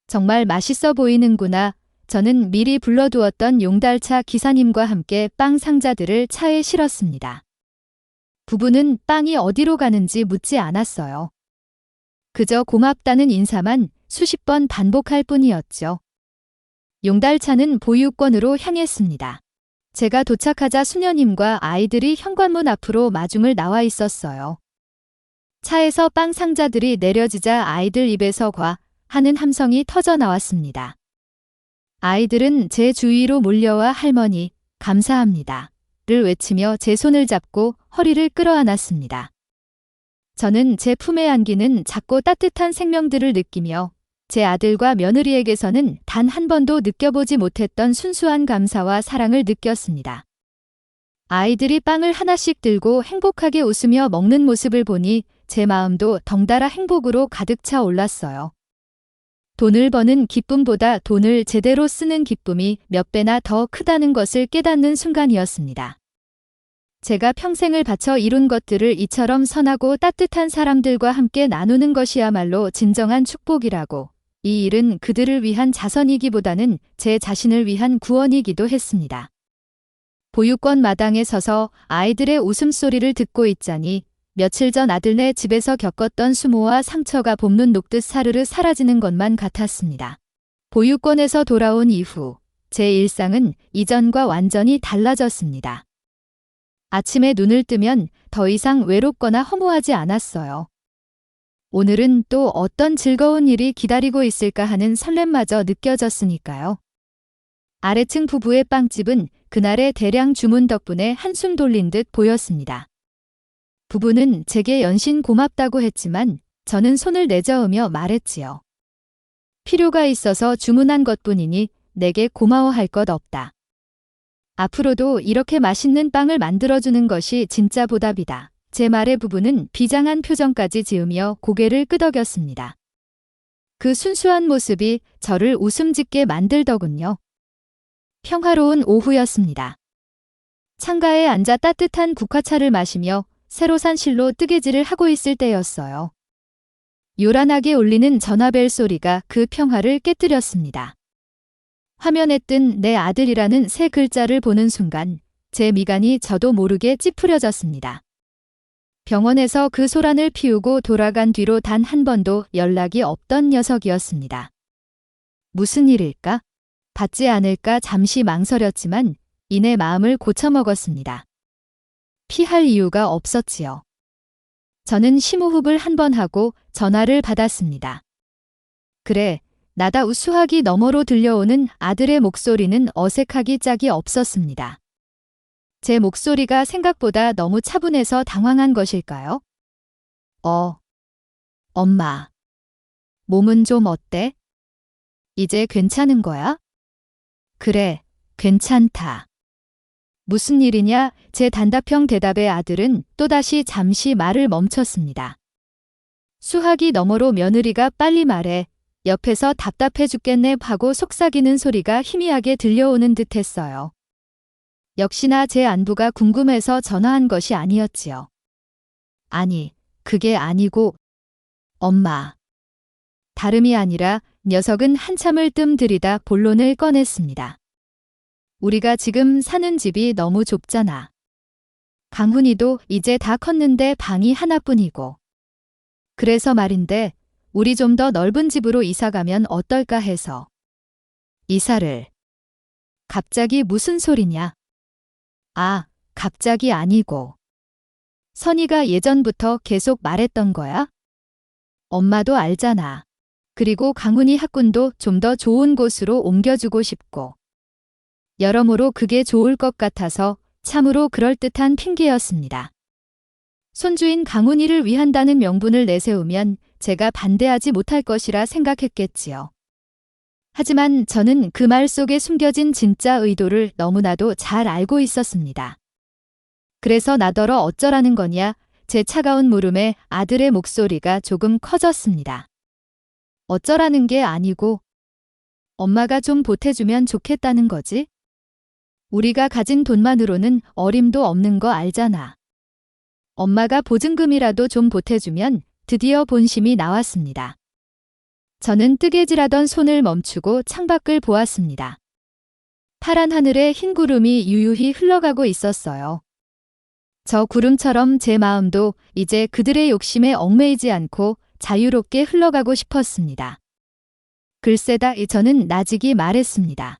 정말 맛있어 보이는구나. 저는 미리 불러두었던 용달차 기사님과 함께 빵 상자들을 차에 실었습니다. 부부는 빵이 어디로 가는지 묻지 않았어요. 그저 고맙다는 인사만 수십 번 반복할 뿐이었죠. 용달차는 보유권으로 향했습니다. 제가 도착하자 수녀님과 아이들이 현관문 앞으로 마중을 나와 있었어요. 차에서 빵 상자들이 내려지자 아이들 입에서 과 하는 함성이 터져 나왔습니다. 아이들은 제 주위로 몰려와 할머니, 감사합니다. 를 외치며 제 손을 잡고 허리를 끌어안았습니다. 저는 제 품에 안기는 작고 따뜻한 생명들을 느끼며 제 아들과 며느리에게서는 단 한 번도 느껴보지 못했던 순수한 감사와 사랑을 느꼈습니다. 아이들이 빵을 하나씩 들고 행복하게 웃으며 먹는 모습을 보니 제 마음도 덩달아 행복으로 가득 차 올랐어요. 돈을 버는 기쁨보다 돈을 제대로 쓰는 기쁨이 몇 배나 더 크다는 것을 깨닫는 순간이었습니다. 제가 평생을 바쳐 이룬 것들을 이처럼 선하고 따뜻한 사람들과 함께 나누는 것이야말로 진정한 축복이라고, 이 일은 그들을 위한 자선이기보다는 제 자신을 위한 구원이기도 했습니다. 보육권 마당에 서서 아이들의 웃음소리를 듣고 있자니 며칠 전 아들네 집에서 겪었던 수모와 상처가 봄눈 녹듯 사르르 사라지는 것만 같았습니다. 보육권에서 돌아온 이후 제 일상은 이전과 완전히 달라졌습니다. 아침에 눈을 뜨면 더 이상 외롭거나 허무하지 않았어요. 오늘은 또 어떤 즐거운 일이 기다리고 있을까 하는 설렘마저 느껴졌으니까요. 아래층 부부의 빵집은 그날의 대량 주문 덕분에 한숨 돌린 듯 보였습니다. 부부는 제게 연신 고맙다고 했지만 저는 손을 내저으며 말했지요. 필요가 있어서 주문한 것뿐이니 내게 고마워할 것 없다. 앞으로도 이렇게 맛있는 빵을 만들어주는 것이 진짜 보답이다. 제 말에 부부는 비장한 표정까지 지으며 고개를 끄덕였습니다. 그 순수한 모습이 저를 웃음 짓게 만들더군요. 평화로운 오후였습니다. 창가에 앉아 따뜻한 국화차를 마시며 새로 산 실로 뜨개질을 하고 있을 때였어요. 요란하게 울리는 전화벨 소리가 그 평화를 깨뜨렸습니다. 화면에 뜬 내 아들이라는 세 글자를 보는 순간 제 미간이 저도 모르게 찌푸려졌습니다. 병원에서 그 소란을 피우고 돌아간 뒤로 단 한 번도 연락이 없던 녀석이었습니다. 무슨 일일까? 받지 않을까 잠시 망설였지만 이내 마음을 고쳐먹었습니다. 피할 이유가 없었지요. 저는 심호흡을 한 번 하고 전화를 받았습니다. 그래, 나다 수화기 너머로 들려오는 아들의 목소리는 어색하기 짝이 없었습니다. 제 목소리가 생각보다 너무 차분해서 당황한 것일까요? 엄마. 몸은 좀 어때? 이제 괜찮은 거야? 그래, 괜찮다. 무슨 일이냐? 제 단답형 대답에 아들은 또다시 잠시 말을 멈췄습니다. 수화기 너머로 며느리가 빨리 말해. 옆에서 답답해 죽겠네 하고 속삭이는 소리가 희미하게 들려오는 듯 했어요. 역시나 제 안부가 궁금해서 전화한 것이 아니었지요. 아니, 그게 아니고, 엄마. 다름이 아니라 녀석은 한참을 뜸들이다 본론을 꺼냈습니다. 우리가 지금 사는 집이 너무 좁잖아. 강훈이도 이제 다 컸는데 방이 하나뿐이고. 그래서 말인데, 우리 좀 더 넓은 집으로 이사가면 어떨까 해서. 이사를. 갑자기 무슨 소리냐? 아, 갑자기 아니고. 선이가 예전부터 계속 말했던 거야? 엄마도 알잖아. 그리고 강훈이 학군도 좀 더 좋은 곳으로 옮겨주고 싶고. 여러모로 그게 좋을 것 같아서 참으로 그럴듯한 핑계였습니다. 손주인 강훈이를 위한다는 명분을 내세우면 제가 반대하지 못할 것이라 생각했겠지요. 하지만 저는 그 말 속에 숨겨진 진짜 의도를 너무나도 잘 알고 있었습니다. 그래서 나더러 어쩌라는 거냐? 제 차가운 물음에 아들의 목소리가 조금 커졌습니다. 어쩌라는 게 아니고 엄마가 좀 보태주면 좋겠다는 거지? 우리가 가진 돈만으로는 어림도 없는 거 알잖아. 엄마가 보증금이라도 좀 보태주면 드디어 본심이 나왔습니다. 저는 뜨개질하던 손을 멈추고 창밖을 보았습니다. 파란 하늘에 흰 구름이 유유히 흘러가고 있었어요. 저 구름처럼 제 마음도 이제 그들의 욕심에 얽매이지 않고 자유롭게 흘러가고 싶었습니다. 글쎄다, 저는 나직이 말했습니다.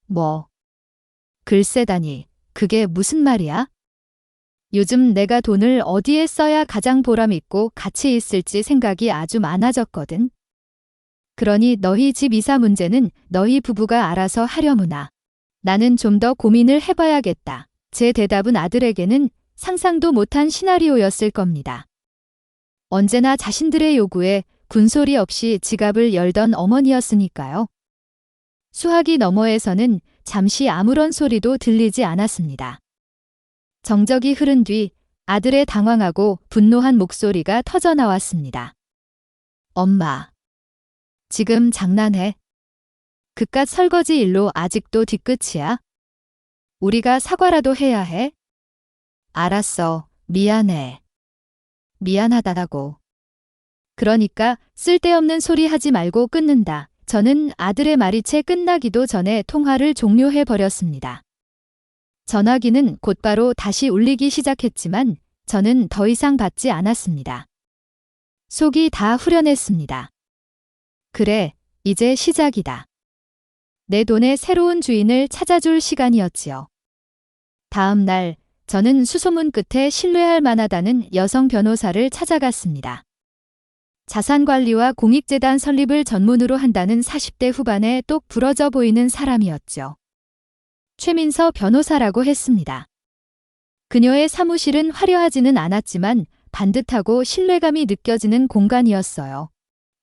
뭐? 글쎄다니, 그게 무슨 말이야? 요즘 내가 돈을 어디에 써야 가장 보람있고 가치 있을지 생각이 아주 많아졌거든. 그러니 너희 집 이사 문제는 너희 부부가 알아서 하려무나. 나는 좀 더 고민을 해봐야겠다. 제 대답은 아들에게는 상상도 못한 시나리오였을 겁니다. 언제나 자신들의 요구에 군소리 없이 지갑을 열던 어머니였으니까요. 수화기 너머에서는 잠시 아무런 소리도 들리지 않았습니다. 정적이 흐른 뒤 아들의 당황하고 분노한 목소리가 터져나왔습니다. 엄마. 지금 장난해? 그깟 설거지 일로 아직도 뒤끝이야? 우리가 사과라도 해야 해? 알았어. 미안해. 미안하다고. 그러니까 쓸데없는 소리 하지 말고 끊는다. 저는 아들의 말이 채 끝나기도 전에 통화를 종료해버렸습니다. 전화기는 곧바로 다시 울리기 시작했지만 저는 더 이상 받지 않았습니다. 속이 다 후련했습니다. 그래, 이제 시작이다. 내 돈의 새로운 주인을 찾아줄 시간이었지요. 다음 날 저는 수소문 끝에 신뢰할 만하다는 여성 변호사를 찾아갔습니다. 자산관리와 공익재단 설립을 전문으로 한다는 40대 후반에 똑 부러져 보이는 사람이었죠. 최민서 변호사라고 했습니다. 그녀의 사무실은 화려하지는 않았지만 반듯하고 신뢰감이 느껴지는 공간이었어요.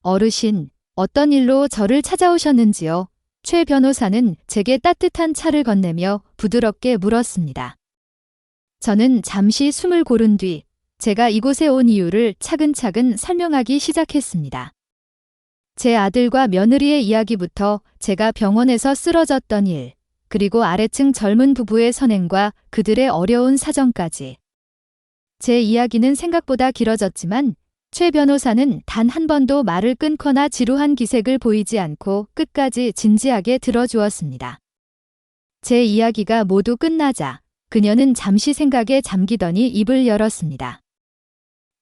어르신, 어떤 일로 저를 찾아오셨는지요? 최 변호사는 제게 따뜻한 차를 건네며 부드럽게 물었습니다. 저는 잠시 숨을 고른 뒤 제가 이곳에 온 이유를 차근차근 설명하기 시작했습니다. 제 아들과 며느리의 이야기부터 제가 병원에서 쓰러졌던 일, 그리고 아래층 젊은 부부의 선행과 그들의 어려운 사정까지. 제 이야기는 생각보다 길어졌지만 최 변호사는 단 한 번도 말을 끊거나 지루한 기색을 보이지 않고 끝까지 진지하게 들어주었습니다. 제 이야기가 모두 끝나자 그녀는 잠시 생각에 잠기더니 입을 열었습니다.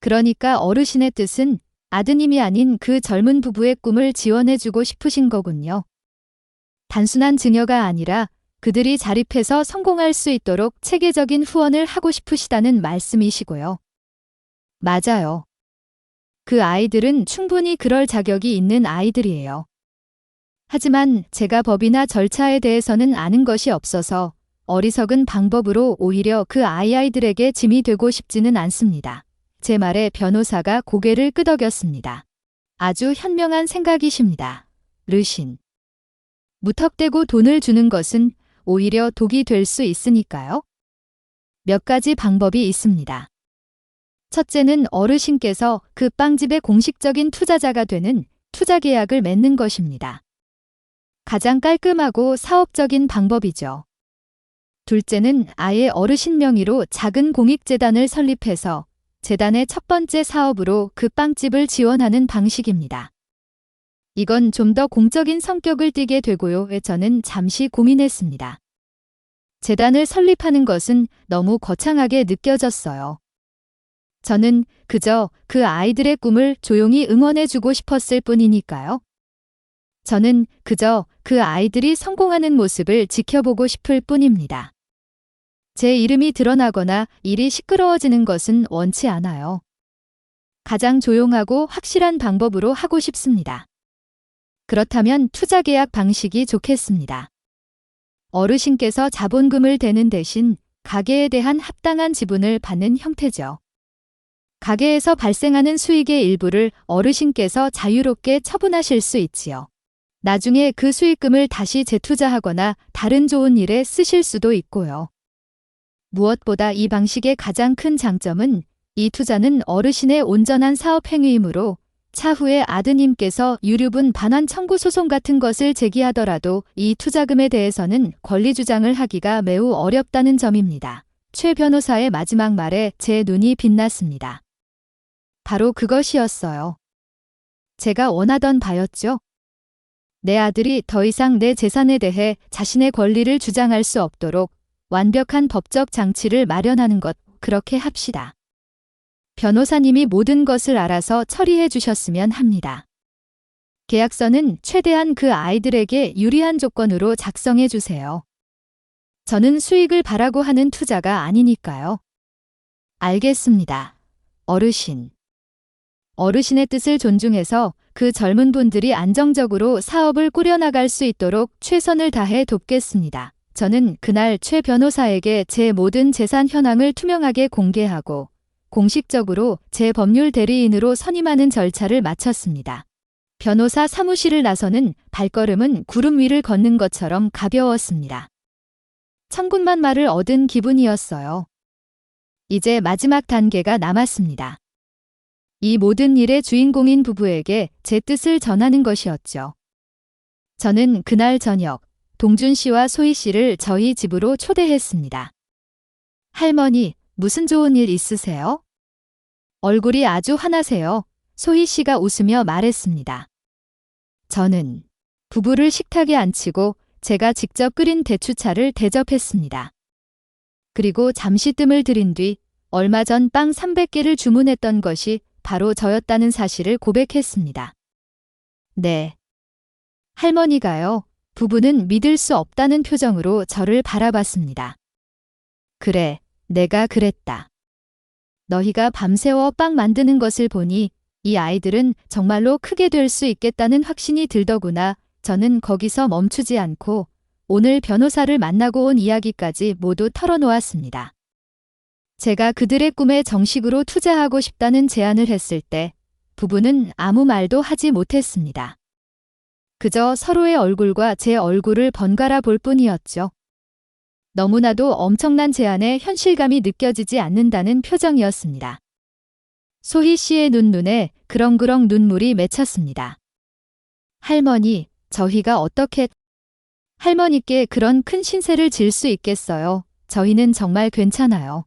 그러니까 어르신의 뜻은 아드님이 아닌 그 젊은 부부의 꿈을 지원해주고 싶으신 거군요. 단순한 증여가 아니라 그들이 자립해서 성공할 수 있도록 체계적인 후원을 하고 싶으시다는 말씀이시고요. 맞아요. 그 아이들은 충분히 그럴 자격이 있는 아이들이에요. 하지만 제가 법이나 절차에 대해서는 아는 것이 없어서 어리석은 방법으로 오히려 그 아이들에게 짐이 되고 싶지는 않습니다. 제 말에 변호사가 고개를 끄덕였습니다. 아주 현명한 생각이십니다. 르신. 무턱대고 돈을 주는 것은 오히려 독이 될 수 있으니까요. 몇 가지 방법이 있습니다. 첫째는 어르신께서 그 빵집의 공식적인 투자자가 되는 투자 계약을 맺는 것입니다. 가장 깔끔하고 사업적인 방법이죠. 둘째는 아예 어르신 명의로 작은 공익재단을 설립해서 재단의 첫 번째 사업으로 그 빵집을 지원하는 방식입니다. 이건 좀 더 공적인 성격을 띠게 되고요. 저는 잠시 고민했습니다. 재단을 설립하는 것은 너무 거창하게 느껴졌어요. 저는 그저 그 아이들의 꿈을 조용히 응원해주고 싶었을 뿐이니까요. 저는 그저 그 아이들이 성공하는 모습을 지켜보고 싶을 뿐입니다. 제 이름이 드러나거나 일이 시끄러워지는 것은 원치 않아요. 가장 조용하고 확실한 방법으로 하고 싶습니다. 그렇다면 투자 계약 방식이 좋겠습니다. 어르신께서 자본금을 대는 대신 가게에 대한 합당한 지분을 받는 형태죠. 가게에서 발생하는 수익의 일부를 어르신께서 자유롭게 처분하실 수 있지요. 나중에 그 수익금을 다시 재투자하거나 다른 좋은 일에 쓰실 수도 있고요. 무엇보다 이 방식의 가장 큰 장점은 이 투자는 어르신의 온전한 사업 행위이므로 차후에 아드님께서 유류분 반환 청구 소송 같은 것을 제기하더라도 이 투자금에 대해서는 권리 주장을 하기가 매우 어렵다는 점입니다. 최 변호사의 마지막 말에 제 눈이 빛났습니다. 바로 그것이었어요. 제가 원하던 바였죠. 내 아들이 더 이상 내 재산에 대해 자신의 권리를 주장할 수 없도록 완벽한 법적 장치를 마련하는 것, 그렇게 합시다. 변호사님이 모든 것을 알아서 처리해 주셨으면 합니다. 계약서는 최대한 그 아이들에게 유리한 조건으로 작성해 주세요. 저는 수익을 바라고 하는 투자가 아니니까요. 알겠습니다. 어르신. 어르신의 뜻을 존중해서 그 젊은 분들이 안정적으로 사업을 꾸려나갈 수 있도록 최선을 다해 돕겠습니다. 저는 그날 최 변호사에게 제 모든 재산 현황을 투명하게 공개하고 공식적으로 제 법률 대리인으로 선임하는 절차를 마쳤습니다. 변호사 사무실을 나서는 발걸음은 구름 위를 걷는 것처럼 가벼웠습니다. 천군만 말을 얻은 기분이었어요. 이제 마지막 단계가 남았습니다. 이 모든 일의 주인공인 부부에게 제 뜻을 전하는 것이었죠. 저는 그날 저녁 동준 씨와 소희 씨를 저희 집으로 초대했습니다. 할머니, 무슨 좋은 일 있으세요? 얼굴이 아주 환하세요. 소희 씨가 웃으며 말했습니다. 저는 부부를 식탁에 앉히고 제가 직접 끓인 대추차를 대접했습니다. 그리고 잠시 뜸을 들인 뒤 얼마 전 빵 300개를 주문했던 것이 바로 저였다는 사실을 고백했습니다. 네. 할머니가요. 부부는 믿을 수 없다는 표정으로 저를 바라봤습니다. 그래, 내가 그랬다. 너희가 밤새워 빵 만드는 것을 보니 이 아이들은 정말로 크게 될 수 있겠다는 확신이 들더구나. 저는 거기서 멈추지 않고 오늘 변호사를 만나고 온 이야기까지 모두 털어놓았습니다. 제가 그들의 꿈에 정식으로 투자하고 싶다는 제안을 했을 때 부부는 아무 말도 하지 못했습니다. 그저 서로의 얼굴과 제 얼굴을 번갈아 볼 뿐이었죠. 너무나도 엄청난 제안에 현실감이 느껴지지 않는다는 표정이었습니다. 소희 씨의 눈에 그렁그렁 눈물이 맺혔습니다. 할머니, 저희가 어떻게 할머니께 그런 큰 신세를 질 수 있겠어요. 저희는 정말 괜찮아요.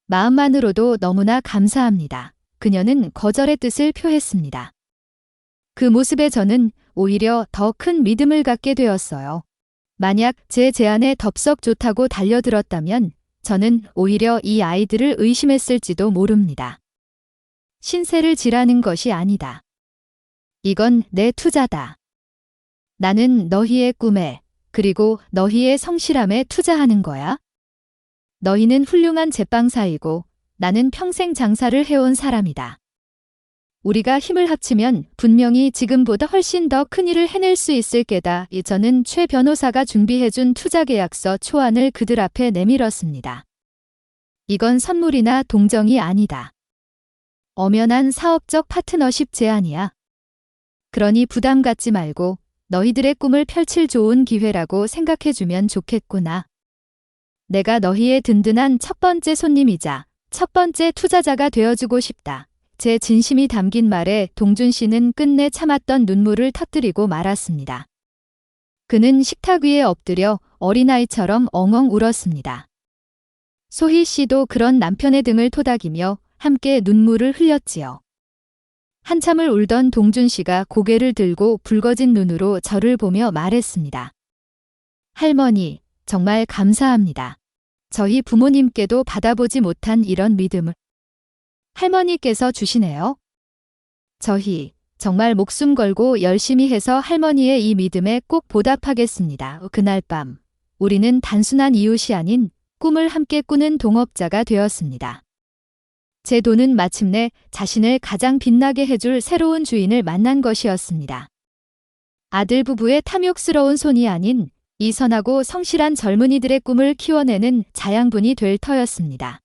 마음만으로도 너무나 감사합니다. 그녀는 거절의 뜻을 표했습니다. 그 모습에 저는 오히려 더 큰 믿음을 갖게 되었어요. 만약 제 제안에 덥석 좋다고 달려들었다면 저는 오히려 이 아이들을 의심했을지도 모릅니다. 신세를 지라는 것이 아니다. 이건 내 투자다. 나는 너희의 꿈에 그리고 너희의 성실함에 투자하는 거야. 너희는 훌륭한 제빵사이고 나는 평생 장사를 해온 사람이다. 우리가 힘을 합치면 분명히 지금보다 훨씬 더 큰 일을 해낼 수 있을 게다. 저는 최 변호사가 준비해준 투자계약서 초안을 그들 앞에 내밀었습니다. 이건 선물이나 동정이 아니다. 엄연한 사업적 파트너십 제안이야. 그러니 부담 갖지 말고 너희들의 꿈을 펼칠 좋은 기회라고 생각해주면 좋겠구나. 내가 너희의 든든한 첫 번째 손님이자 첫 번째 투자자가 되어주고 싶다. 제 진심이 담긴 말에 동준 씨는 끝내 참았던 눈물을 터뜨리고 말았습니다. 그는 식탁 위에 엎드려 어린아이처럼 엉엉 울었습니다. 소희 씨도 그런 남편의 등을 토닥이며 함께 눈물을 흘렸지요. 한참을 울던 동준 씨가 고개를 들고 붉어진 눈으로 저를 보며 말했습니다. 할머니, 정말 감사합니다. 저희 부모님께도 받아보지 못한 이런 믿음을 할머니께서 주시네요. 저희 정말 목숨 걸고 열심히 해서 할머니의 이 믿음에 꼭 보답하겠습니다. 그날 밤 우리는 단순한 이웃이 아닌 꿈을 함께 꾸는 동업자가 되었습니다. 제 돈은 마침내 자신을 가장 빛나게 해줄 새로운 주인을 만난 것이었습니다. 아들 부부의 탐욕스러운 손이 아닌 이 선하고 성실한 젊은이들의 꿈을 키워내는 자양분이 될 터였습니다.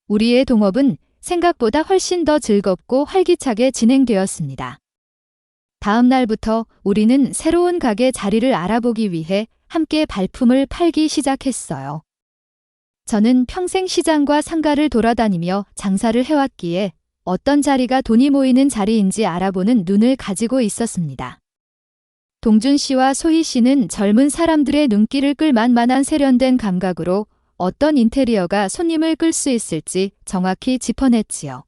우리의 동업은 생각보다 훨씬 더 즐겁고 활기차게 진행되었습니다. 다음 날부터 우리는 새로운 가게 자리를 알아보기 위해 함께 발품을 팔기 시작했어요. 저는 평생 시장과 상가를 돌아다니며 장사를 해왔기에 어떤 자리가 돈이 모이는 자리인지 알아보는 눈을 가지고 있었습니다. 동준 씨와 소희 씨는 젊은 사람들의 눈길을 끌 만한 세련된 감각으로 어떤 인테리어가 손님을 끌 수 있을지 정확히 짚어냈지요.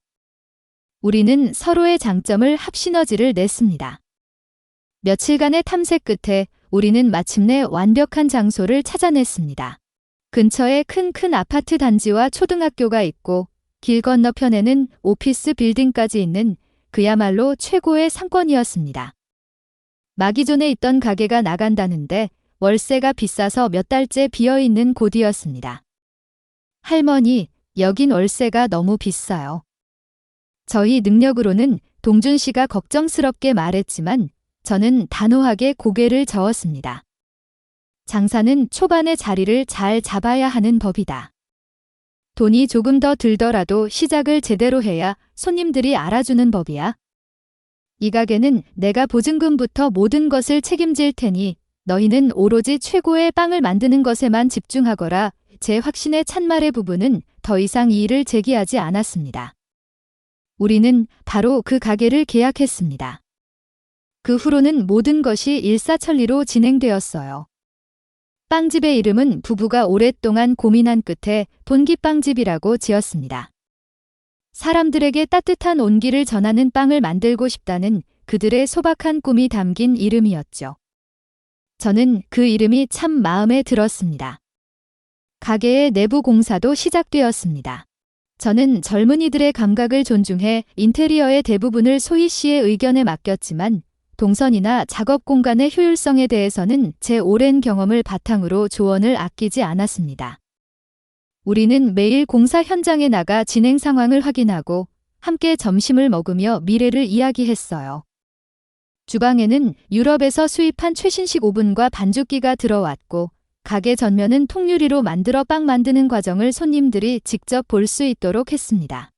우리는 서로의 장점을 합시너지를 냈습니다. 며칠간의 탐색 끝에 우리는 마침내 완벽한 장소를 찾아냈습니다. 근처에 큰 아파트 단지와 초등학교가 있고 길 건너편에는 오피스 빌딩까지 있는 그야말로 최고의 상권이었습니다. 마기존에 있던 가게가 나간다는데 월세가 비싸서 몇 달째 비어있는 곳이었습니다. 할머니, 여긴 월세가 너무 비싸요. 저희 능력으로는 동준 씨가 걱정스럽게 말했지만 저는 단호하게 고개를 저었습니다. 장사는 초반에 자리를 잘 잡아야 하는 법이다. 돈이 조금 더 들더라도 시작을 제대로 해야 손님들이 알아주는 법이야. 이 가게는 내가 보증금부터 모든 것을 책임질 테니 너희는 오로지 최고의 빵을 만드는 것에만 집중하거라. 제 확신의 찬말의 부부는 더 이상 이 일을 제기하지 않았습니다. 우리는 바로 그 가게를 계약했습니다. 그 후로는 모든 것이 일사천리로 진행되었어요. 빵집의 이름은 부부가 오랫동안 고민한 끝에 돈기빵집이라고 지었습니다. 사람들에게 따뜻한 온기를 전하는 빵을 만들고 싶다는 그들의 소박한 꿈이 담긴 이름이었죠. 저는 그 이름이 참 마음에 들었습니다. 가게의 내부 공사도 시작되었습니다. 저는 젊은이들의 감각을 존중해 인테리어의 대부분을 소희 씨의 의견에 맡겼지만 동선이나 작업 공간의 효율성에 대해서는 제 오랜 경험을 바탕으로 조언을 아끼지 않았습니다. 우리는 매일 공사 현장에 나가 진행 상황을 확인하고 함께 점심을 먹으며 미래를 이야기했어요. 주방에는 유럽에서 수입한 최신식 오븐과 반죽기가 들어왔고 가게 전면은 통유리로 만들어 빵 만드는 과정을 손님들이 직접 볼 수 있도록 했습니다.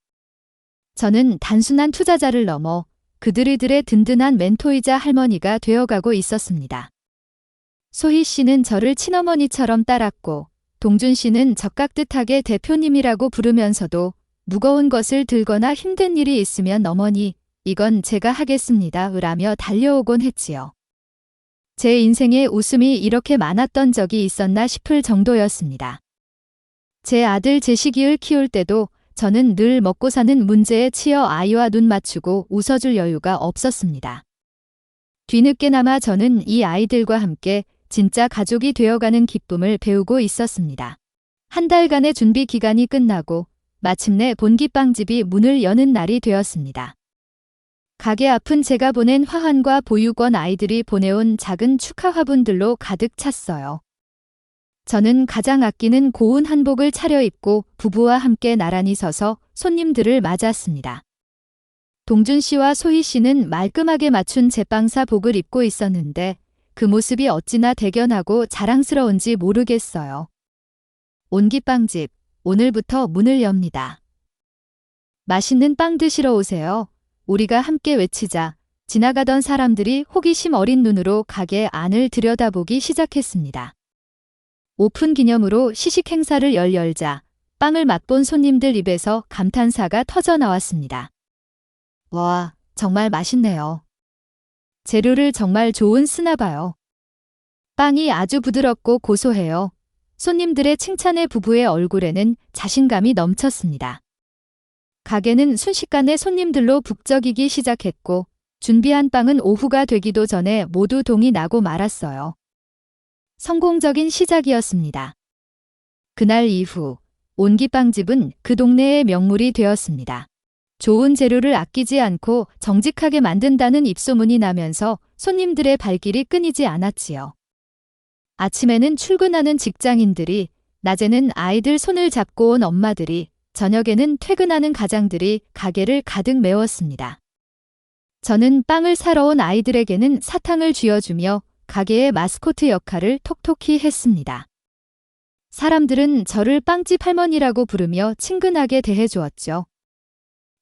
저는 단순한 투자자를 넘어 그들의 든든한 멘토이자 할머니가 되어가고 있었습니다. 소희 씨는 저를 친어머니처럼 따랐고 동준 씨는 적깍듯하게 대표님이라고 부르면서도 무거운 것을 들거나 힘든 일이 있으면 어머니, 이건 제가 하겠습니다. 라며 달려오곤 했지요. 제 인생에 웃음이 이렇게 많았던 적이 있었나 싶을 정도였습니다. 제 아들 제식이를 키울 때도 저는 늘 먹고 사는 문제에 치여 아이와 눈 맞추고 웃어줄 여유가 없었습니다. 뒤늦게나마 저는 이 아이들과 함께 진짜 가족이 되어가는 기쁨을 배우고 있었습니다. 한 달간의 준비 기간이 끝나고 마침내 본기빵집이 문을 여는 날이 되었습니다. 가게 앞은 제가 보낸 화환과 보육원 아이들이 보내온 작은 축하 화분들로 가득 찼어요. 저는 가장 아끼는 고운 한복을 차려입고 부부와 함께 나란히 서서 손님들을 맞았습니다. 동준 씨와 소희 씨는 말끔하게 맞춘 제빵사복을 입고 있었는데 그 모습이 어찌나 대견하고 자랑스러운지 모르겠어요. 온기빵집, 오늘부터 문을 엽니다. 맛있는 빵 드시러 오세요. 우리가 함께 외치자. 지나가던 사람들이 호기심 어린 눈으로 가게 안을 들여다보기 시작했습니다. 오픈 기념으로 시식 행사를 열자 빵을 맛본 손님들 입에서 감탄사가 터져 나왔습니다. 와, 정말 맛있네요. 재료를 정말 좋은 쓰나 봐요. 빵이 아주 부드럽고 고소해요. 손님들의 칭찬에 부부의 얼굴에는 자신감이 넘쳤습니다. 가게는 순식간에 손님들로 북적이기 시작했고 준비한 빵은 오후가 되기도 전에 모두 동이 나고 말았어요. 성공적인 시작이었습니다. 그날 이후 온기빵집은 그 동네의 명물이 되었습니다. 좋은 재료를 아끼지 않고 정직하게 만든다는 입소문이 나면서 손님들의 발길이 끊이지 않았지요. 아침에는 출근하는 직장인들이, 낮에는 아이들 손을 잡고 온 엄마들이, 저녁에는 퇴근하는 가장들이 가게를 가득 메웠습니다. 저는 빵을 사러 온 아이들에게는 사탕을 쥐어주며 가게의 마스코트 역할을 톡톡히 했습니다. 사람들은 저를 빵집 할머니라고 부르며 친근하게 대해주었죠.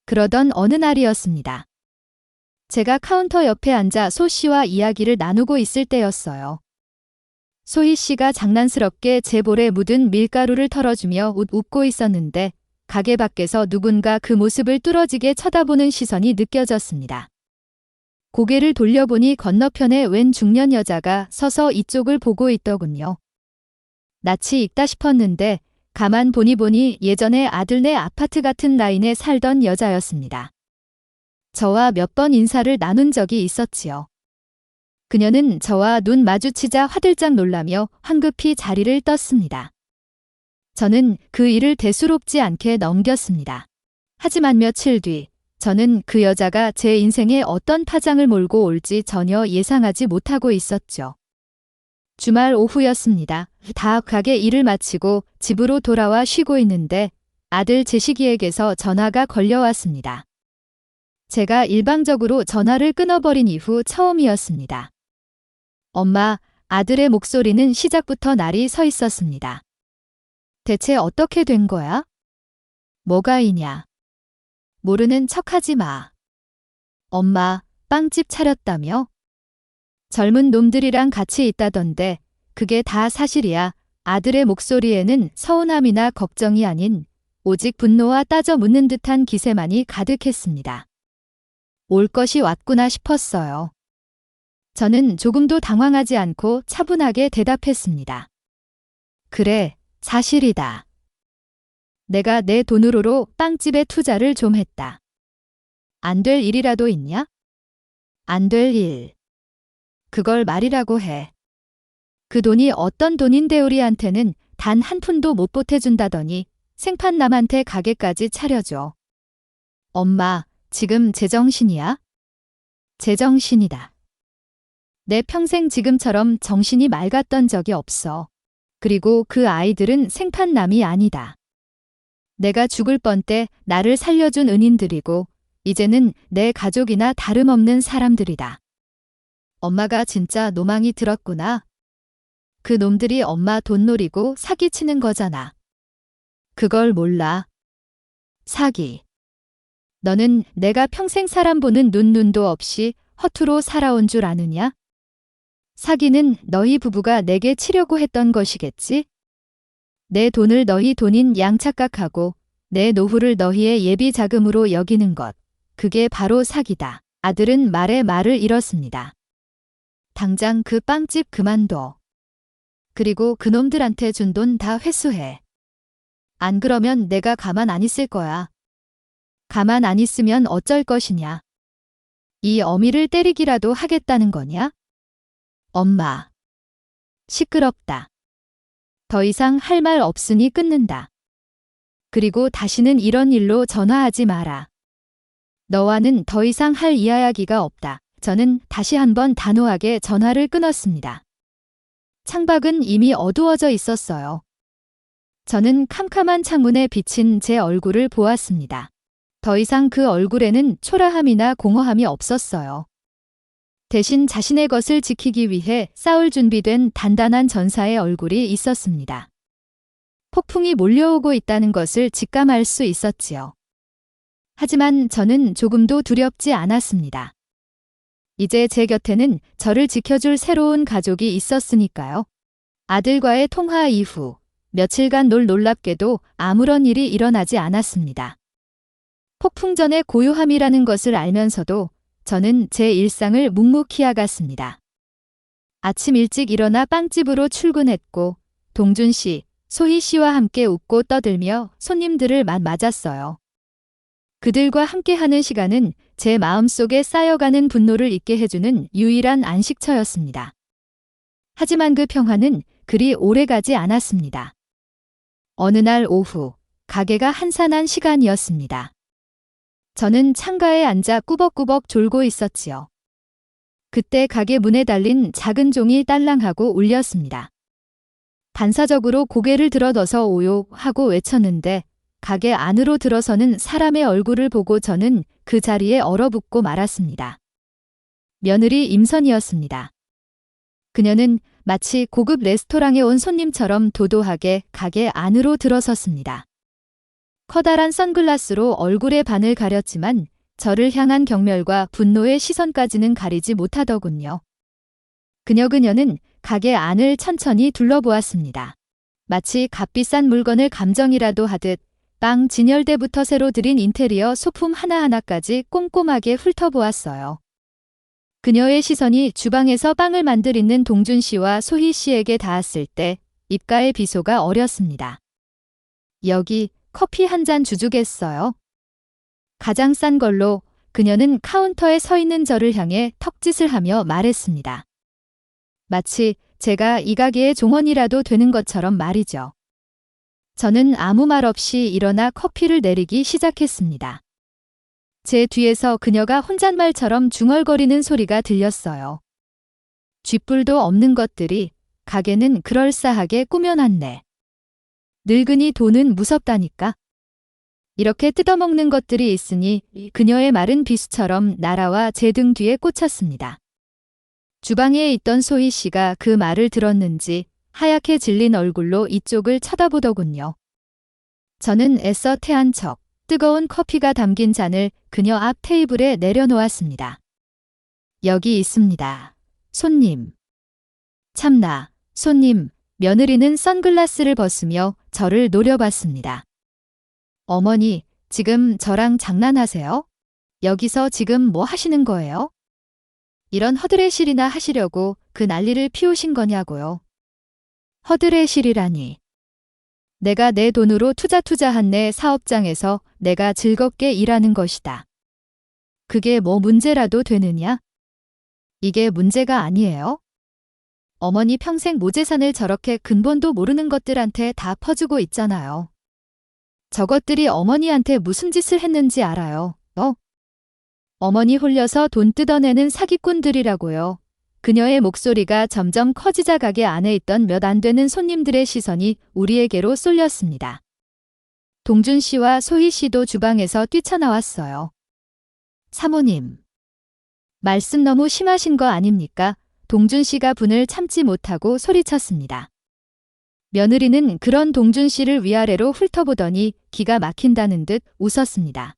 그러던 어느 날이었습니다. 제가 카운터 옆에 앉아 소 씨와 이야기를 나누고 있을 때였어요. 소희 씨가 장난스럽게 제 볼에 묻은 밀가루를 털어주며 웃고 있었는데 가게 밖에서 누군가 그 모습을 뚫어지게 쳐다보는 시선이 느껴졌습니다. 고개를 돌려보니 건너편에 웬 중년 여자가 서서 이쪽을 보고 있더군요. 낯이 익다 싶었는데 가만 보니 예전에 아들네 아파트 같은 라인에 살던 여자였습니다. 저와 몇 번 인사를 나눈 적이 있었지요. 그녀는 저와 눈 마주치자 화들짝 놀라며 황급히 자리를 떴습니다. 저는 그 일을 대수롭지 않게 넘겼습니다. 하지만 며칠 뒤 저는 그 여자가 제 인생에 어떤 파장을 몰고 올지 전혀 예상하지 못하고 있었죠. 주말 오후였습니다. 다 가게 일을 마치고 집으로 돌아와 쉬고 있는데 아들 제식이에게서 전화가 걸려왔습니다. 제가 일방적으로 전화를 끊어버린 이후 처음이었습니다. 엄마, 아들의 목소리는 시작부터 날이 서 있었습니다. 대체 어떻게 된 거야? 뭐가 이냐? 모르는 척하지 마. 엄마, 빵집 차렸다며? 젊은 놈들이랑 같이 있다던데 그게 다 사실이야. 아들의 목소리에는 서운함이나 걱정이 아닌 오직 분노와 따져 묻는 듯한 기세만이 가득했습니다. 올 것이 왔구나 싶었어요. 저는 조금도 당황하지 않고 차분하게 대답했습니다. 그래, 사실이다. 내가 내 돈으로 빵집에 투자를 좀 했다. 안 될 일이라도 있냐? 안 될 일. 그걸 말이라고 해. 그 돈이 어떤 돈인데 우리한테는 단 한 푼도 못 보태준다더니 생판 남한테 가게까지 차려줘. 엄마, 지금 제정신이야? 제정신이다. 내 평생 지금처럼 정신이 맑았던 적이 없어. 그리고 그 아이들은 생판남이 아니다. 내가 죽을 뻔 때 나를 살려준 은인들이고 이제는 내 가족이나 다름없는 사람들이다. 엄마가 진짜 노망이 들었구나. 그 놈들이 엄마 돈 노리고 사기치는 거잖아. 그걸 몰라. 사기. 너는 내가 평생 사람 보는 눈도 없이 허투루 살아온 줄 아느냐? 사기는 너희 부부가 내게 치려고 했던 것이겠지? 내 돈을 너희 돈인 양 착각하고 내 노후를 너희의 예비 자금으로 여기는 것. 그게 바로 사기다. 아들은 말에 말을 잃었습니다. 당장 그 빵집 그만둬. 그리고 그놈들한테 준 돈 다 회수해. 안 그러면 내가 가만 안 있을 거야. 가만 안 있으면 어쩔 것이냐. 이 어미를 때리기라도 하겠다는 거냐? 엄마. 시끄럽다. 더 이상 할 말 없으니 끊는다. 그리고 다시는 이런 일로 전화하지 마라. 너와는 더 이상 할 이야기가 없다. 저는 다시 한번 단호하게 전화를 끊었습니다. 창밖은 이미 어두워져 있었어요. 저는 캄캄한 창문에 비친 제 얼굴을 보았습니다. 더 이상 그 얼굴에는 초라함이나 공허함이 없었어요. 대신 자신의 것을 지키기 위해 싸울 준비된 단단한 전사의 얼굴이 있었습니다. 폭풍이 몰려오고 있다는 것을 직감할 수 있었지요. 하지만 저는 조금도 두렵지 않았습니다. 이제 제 곁에는 저를 지켜줄 새로운 가족이 있었으니까요. 아들과의 통화 이후 며칠간 놀랍게도 아무런 일이 일어나지 않았습니다. 폭풍 전의 고요함이라는 것을 알면서도 저는 제 일상을 묵묵히 해갔습니다. 아침 일찍 일어나 빵집으로 출근했고 동준 씨, 소희 씨와 함께 웃고 떠들며 손님들을 맞았어요. 그들과 함께하는 시간은 제 마음속에 쌓여가는 분노를 잊게 해주는 유일한 안식처였습니다. 하지만 그 평화는 그리 오래가지 않았습니다. 어느 날 오후, 가게가 한산한 시간이었습니다. 저는 창가에 앉아 꾸벅꾸벅 졸고 있었지요. 그때 가게 문에 달린 작은 종이 딸랑하고 울렸습니다. 반사적으로 고개를 들어둬서 오요 하고 외쳤는데 가게 안으로 들어서는 사람의 얼굴을 보고 저는 그 자리에 얼어붙고 말았습니다. 며느리 임선이었습니다. 그녀는 마치 고급 레스토랑에 온 손님처럼 도도하게 가게 안으로 들어섰습니다. 커다란 선글라스로 얼굴의 반을 가렸지만 저를 향한 경멸과 분노의 시선까지는 가리지 못하더군요. 그녀는 가게 안을 천천히 둘러보았습니다. 마치 값비싼 물건을 감정이라도 하듯 빵 진열대부터 새로 들인 인테리어 소품 하나하나까지 꼼꼼하게 훑어보았어요. 그녀의 시선이 주방에서 빵을 만들 있는 동준 씨와 소희 씨에게 닿았을 때 입가에 비소가 어렸습니다. 여기 커피 한 잔 주주겠어요? 가장 싼 걸로. 그녀는 카운터에 서 있는 저를 향해 턱짓을 하며 말했습니다. 마치 제가 이 가게의 종원이라도 되는 것처럼 말이죠. 저는 아무 말 없이 일어나 커피를 내리기 시작했습니다. 제 뒤에서 그녀가 혼잣말처럼 중얼거리는 소리가 들렸어요. 쥐뿔도 없는 것들이, 가게는 그럴싸하게 꾸며놨네. 늙은이 돈은 무섭다니까. 이렇게 뜯어먹는 것들이 있으니 그녀의 말은 비수처럼 날아와 제 등 뒤에 꽂혔습니다. 주방에 있던 소희 씨가 그 말을 들었는지 하얗게 질린 얼굴로 이쪽을 쳐다보더군요. 저는 애써 태한 척 뜨거운 커피가 담긴 잔을 그녀 앞 테이블에 내려놓았습니다. 여기 있습니다. 손님. 참나, 손님. 며느리는 선글라스를 벗으며 저를 노려봤습니다. 어머니, 지금 저랑 장난하세요? 여기서 지금 뭐 하시는 거예요? 이런 허드레실이나 하시려고 그 난리를 피우신 거냐고요. 허드레실이라니. 내가 내 돈으로 투자한 내 사업장에서 내가 즐겁게 일하는 것이다. 그게 뭐 문제라도 되느냐? 이게 문제가 아니에요? 어머니 평생 모재산을 저렇게 근본도 모르는 것들한테 다 퍼주고 있잖아요. 저것들이 어머니한테 무슨 짓을 했는지 알아요. 어머니 홀려서 돈 뜯어내는 사기꾼들이라고요. 그녀의 목소리가 점점 커지자 가게 안에 있던 몇 안 되는 손님들의 시선이 우리에게로 쏠렸습니다. 동준 씨와 소희 씨도 주방에서 뛰쳐나왔어요. 사모님. 말씀 너무 심하신 거 아닙니까? 동준 씨가 분을 참지 못하고 소리쳤습니다. 며느리는 그런 동준 씨를 위아래로 훑어보더니 기가 막힌다는 듯 웃었습니다.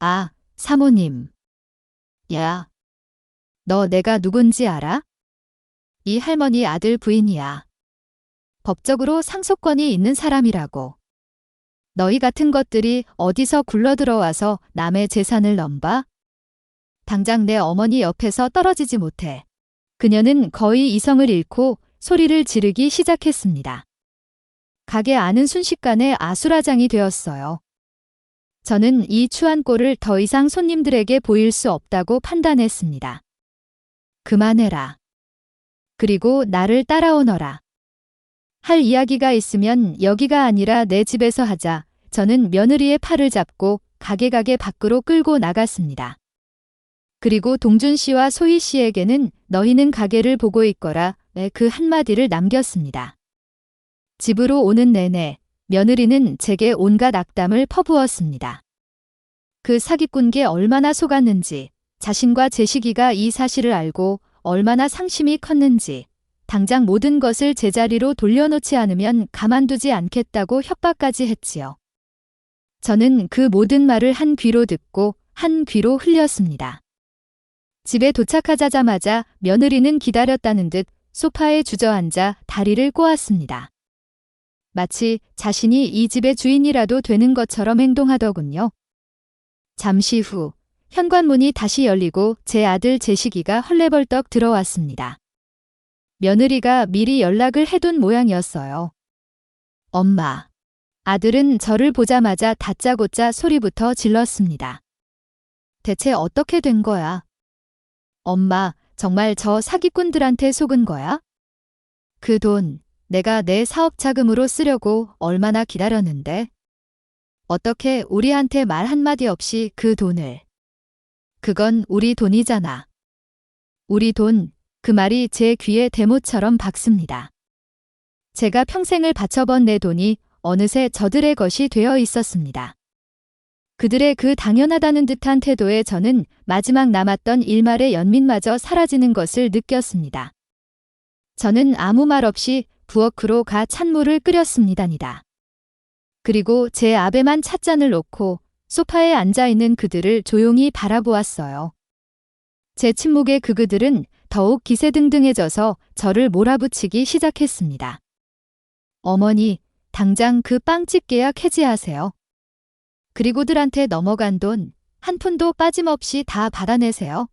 아, 사모님. 야, 너 내가 누군지 알아? 이 할머니 아들 부인이야. 법적으로 상속권이 있는 사람이라고. 너희 같은 것들이 어디서 굴러들어와서 남의 재산을 넘봐? 당장 내 어머니 옆에서 떨어지지 못해. 그녀는 거의 이성을 잃고 소리를 지르기 시작했습니다. 가게 안은 순식간에 아수라장이 되었어요. 저는 이 추한 꼴을 더 이상 손님들에게 보일 수 없다고 판단했습니다. 그만해라. 그리고 나를 따라오너라. 할 이야기가 있으면 여기가 아니라 내 집에서 하자. 저는 며느리의 팔을 잡고 가게 밖으로 끌고 나갔습니다. 그리고 동준 씨와 소희 씨에게는 너희는 가게를 보고 있거라 그 한마디를 남겼습니다. 집으로 오는 내내 며느리는 제게 온갖 악담을 퍼부었습니다. 그 사기꾼게 얼마나 속았는지, 자신과 제식이가 이 사실을 알고 얼마나 상심이 컸는지, 당장 모든 것을 제자리로 돌려놓지 않으면 가만두지 않겠다고 협박까지 했지요. 저는 그 모든 말을 한 귀로 듣고 한 귀로 흘렸습니다. 집에 도착하자마자 며느리는 기다렸다는 듯 소파에 주저앉아 다리를 꼬았습니다. 마치 자신이 이 집의 주인이라도 되는 것처럼 행동하더군요. 잠시 후 현관문이 다시 열리고 제 아들 제식이가 헐레벌떡 들어왔습니다. 며느리가 미리 연락을 해둔 모양이었어요. 엄마. 아들은 저를 보자마자 다짜고짜 소리부터 질렀습니다. 대체 어떻게 된 거야? 엄마, 정말 저 사기꾼들한테 속은 거야? 그 돈, 내가 내 사업 자금으로 쓰려고 얼마나 기다렸는데? 어떻게 우리한테 말 한마디 없이 그 돈을? 그건 우리 돈이잖아. 우리 돈, 그 말이 제 귀에 대못처럼 박습니다. 제가 평생을 바쳐번 내 돈이 어느새 저들의 것이 되어 있었습니다. 그들의 그 당연하다는 듯한 태도에 저는 마지막 남았던 일말의 연민마저 사라지는 것을 느꼈습니다. 저는 아무 말 없이 부엌으로 가 찬물을 끓였습니다니다. 그리고 제 앞에만 찻잔을 놓고 소파에 앉아있는 그들을 조용히 바라보았어요. 제 침묵에 그들은 더욱 기세등등해져서 저를 몰아붙이기 시작했습니다. 어머니, 당장 그 빵집 계약 해지하세요. 그리고들한테 넘어간 돈 한 푼도 빠짐없이 다 받아내세요.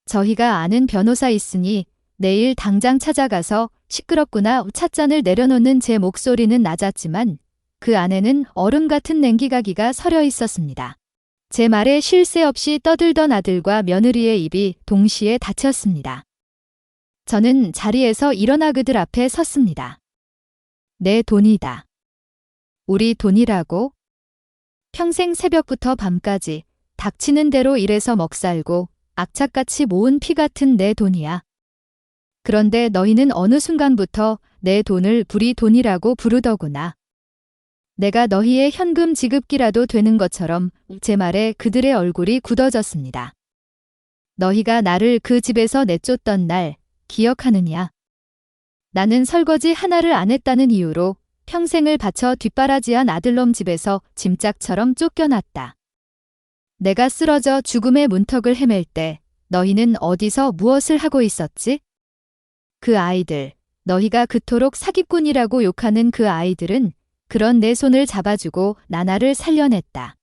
저희가 아는 변호사 있으니 내일 당장 찾아가서 시끄럽구나 찻잔을 내려놓는 제 목소리는 낮았지만 그 안에는 얼음 같은 냉기가기가 서려 있었습니다. 제 말에 쉴 새 없이 떠들던 아들과 며느리의 입이 동시에 닫혔습니다. 저는 자리에서 일어나 그들 앞에 섰습니다. 내 돈이다. 우리 돈이라고? 평생 새벽부터 밤까지 닥치는 대로 일해서 먹살고 악착같이 모은 피 같은 내 돈이야. 그런데 너희는 어느 순간부터 내 돈을 우리 돈이라고 부르더구나. 내가 너희의 현금 지급기라도 되는 것처럼 제 말에 그들의 얼굴이 굳어졌습니다. 너희가 나를 그 집에서 내쫓던 날 기억하느냐? 나는 설거지 하나를 안 했다는 이유로 평생을 바쳐 뒷바라지한 아들놈 집에서 짐짝처럼 쫓겨났다. 내가 쓰러져 죽음의 문턱을 헤맬 때 너희는 어디서 무엇을 하고 있었지? 그 아이들, 너희가 그토록 사기꾼이라고 욕하는 그 아이들은 그런 내 손을 잡아주고 나나를 살려냈다.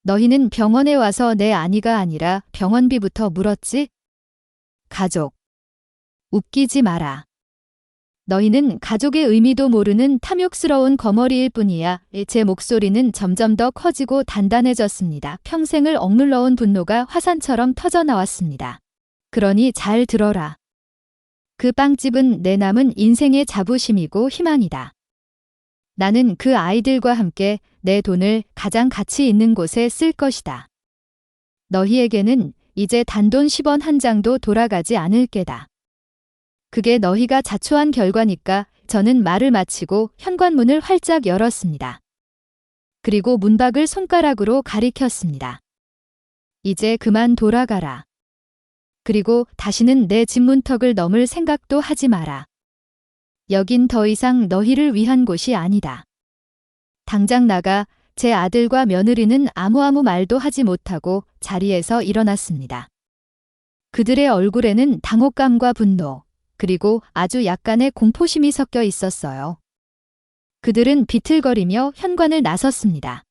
너희는 병원에 와서 내 아니가 아니라 병원비부터 물었지? 가족. 웃기지 마라. 너희는 가족의 의미도 모르는 탐욕스러운 거머리일 뿐이야. 제 목소리는 점점 더 커지고 단단해졌습니다. 평생을 억눌러온 분노가 화산처럼 터져나왔습니다. 그러니 잘 들어라. 그 빵집은 내 남은 인생의 자부심이고 희망이다. 나는 그 아이들과 함께 내 돈을 가장 가치 있는 곳에 쓸 것이다. 너희에게는 이제 단돈 10원 한 장도 돌아가지 않을 게다. 그게 너희가 자초한 결과니까 저는 말을 마치고 현관문을 활짝 열었습니다. 그리고 문밖을 손가락으로 가리켰습니다. 이제 그만 돌아가라. 그리고 다시는 내 집 문턱을 넘을 생각도 하지 마라. 여긴 더 이상 너희를 위한 곳이 아니다. 당장 나가 제 아들과 며느리는 아무 말도 하지 못하고 자리에서 일어났습니다. 그들의 얼굴에는 당혹감과 분노, 그리고 아주 약간의 공포심이 섞여 있었어요. 그들은 비틀거리며 현관을 나섰습니다.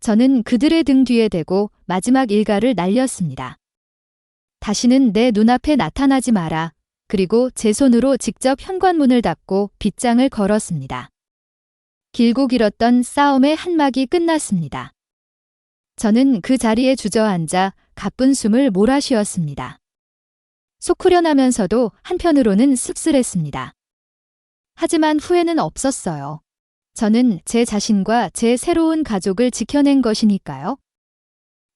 저는 그들의 등 뒤에 대고 마지막 일가를 날렸습니다. 다시는 내 눈앞에 나타나지 마라. 그리고 제 손으로 직접 현관문을 닫고 빗장을 걸었습니다. 길고 길었던 싸움의 한막이 끝났습니다. 저는 그 자리에 주저앉아 가쁜 숨을 몰아쉬었습니다. 속 후련하면서도 한편으로는 씁쓸했습니다. 하지만 후회는 없었어요. 저는 제 자신과 제 새로운 가족을 지켜낸 것이니까요.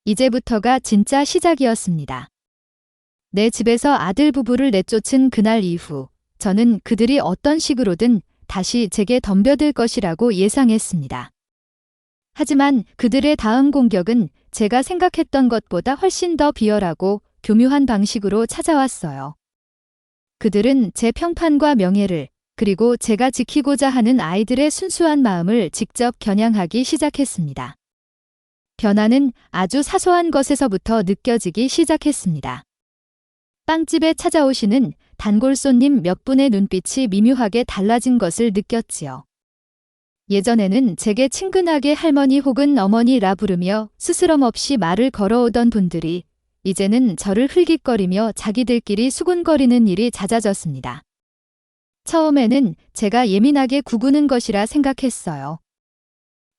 이제부터가 진짜 시작이었습니다. 내 집에서 아들 부부를 내쫓은 그날 이후 저는 그들이 어떤 식으로든 다시 제게 덤벼들 것이라고 예상했습니다. 하지만 그들의 다음 공격은 제가 생각했던 것보다 훨씬 더 비열하고 교묘한 방식으로 찾아왔어요. 그들은 제 평판과 명예를, 그리고 제가 지키고자 하는 아이들의 순수한 마음을 직접 겨냥하기 시작했습니다. 변화는 아주 사소한 것에서부터 느껴지기 시작했습니다. 빵집에 찾아오시는 단골 손님 몇 분의 눈빛이 미묘하게 달라진 것을 느꼈지요. 예전에는 제게 친근하게 할머니 혹은 어머니라 부르며 스스럼 없이 말을 걸어오던 분들이 이제는 저를 흘깃거리며 자기들끼리 수군거리는 일이 잦아졌습니다. 처음에는 제가 예민하게 구구는 것이라 생각했어요.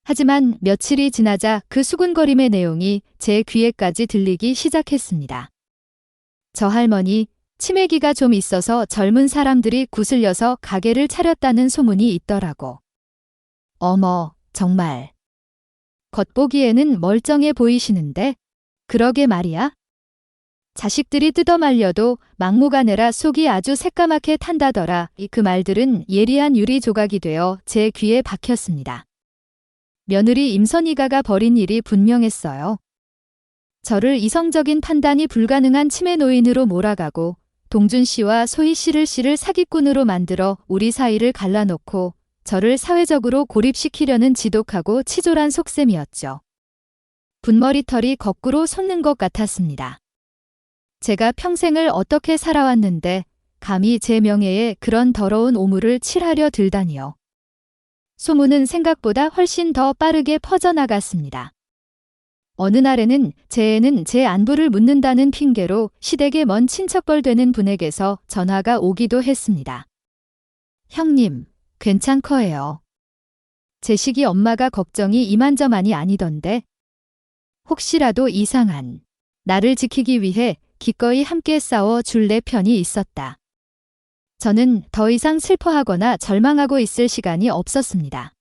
하지만 며칠이 지나자 그 수군거림의 내용이 제 귀에까지 들리기 시작했습니다. 저 할머니, 치매기가 좀 있어서 젊은 사람들이 구슬려서 가게를 차렸다는 소문이 있더라고. 어머, 정말. 겉보기에는 멀쩡해 보이시는데? 그러게 말이야. 자식들이 뜯어말려도 막무가내라 속이 아주 새까맣게 탄다더라. 그 말들은 예리한 유리 조각이 되어 제 귀에 박혔습니다. 며느리 임선희가가 벌인 일이 분명했어요. 저를 이성적인 판단이 불가능한 치매 노인으로 몰아가고 동준 씨와 소희 씨를 사기꾼으로 만들어 우리 사이를 갈라놓고 저를 사회적으로 고립시키려는 지독하고 치졸한 속셈이었죠. 분머리털이 거꾸로 솟는 것 같았습니다. 제가 평생을 어떻게 살아왔는데 감히 제 명예에 그런 더러운 오물을 칠하려 들다니요. 소문은 생각보다 훨씬 더 빠르게 퍼져나갔습니다. 어느 날에는 제 애는 제 안부를 묻는다는 핑계로 시댁의 먼 친척뻘 되는 분에게서 전화가 오기도 했습니다. 형님, 괜찮거예요. 제 시기 엄마가 걱정이 이만저만이 아니던데. 혹시라도 이상한 나를 지키기 위해 기꺼이 함께 싸워 줄 내 편이 있었다. 저는 더 이상 슬퍼하거나 절망하고 있을 시간이 없었습니다.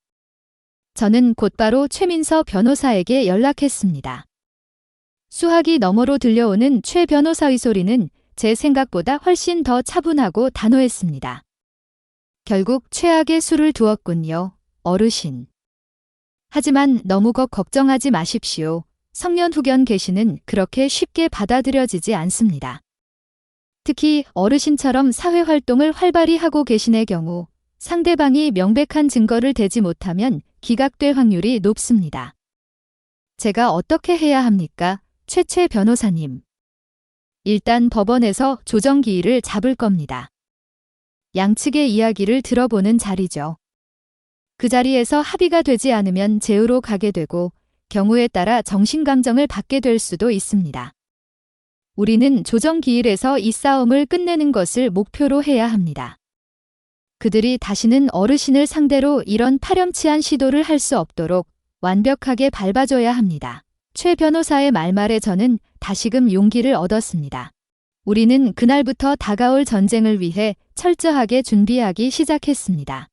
저는 곧바로 최민서 변호사에게 연락했습니다. 수화기 너머로 들려오는 최 변호사의 소리는 제 생각보다 훨씬 더 차분하고 단호했습니다. 결국 최악의 수를 두었군요, 어르신. 하지만 너무 걱정하지 마십시오. 성년후견 계시는 그렇게 쉽게 받아들여지지 않습니다. 특히 어르신처럼 사회활동을 활발히 하고 계신의 경우 상대방이 명백한 증거를 대지 못하면 기각될 확률이 높습니다. 제가 어떻게 해야 합니까, 최 변호사님? 일단 법원에서 조정기일을 잡을 겁니다. 양측의 이야기를 들어보는 자리죠. 그 자리에서 합의가 되지 않으면 제후로 가게 되고 경우에 따라 정신감정을 받게 될 수도 있습니다. 우리는 조정기일에서 이 싸움을 끝내는 것을 목표로 해야 합니다. 그들이 다시는 어르신을 상대로 이런 파렴치한 시도를 할 수 없도록 완벽하게 밟아줘야 합니다. 최 변호사의 말말에 저는 다시금 용기를 얻었습니다. 우리는 그날부터 다가올 전쟁을 위해 철저하게 준비하기 시작했습니다.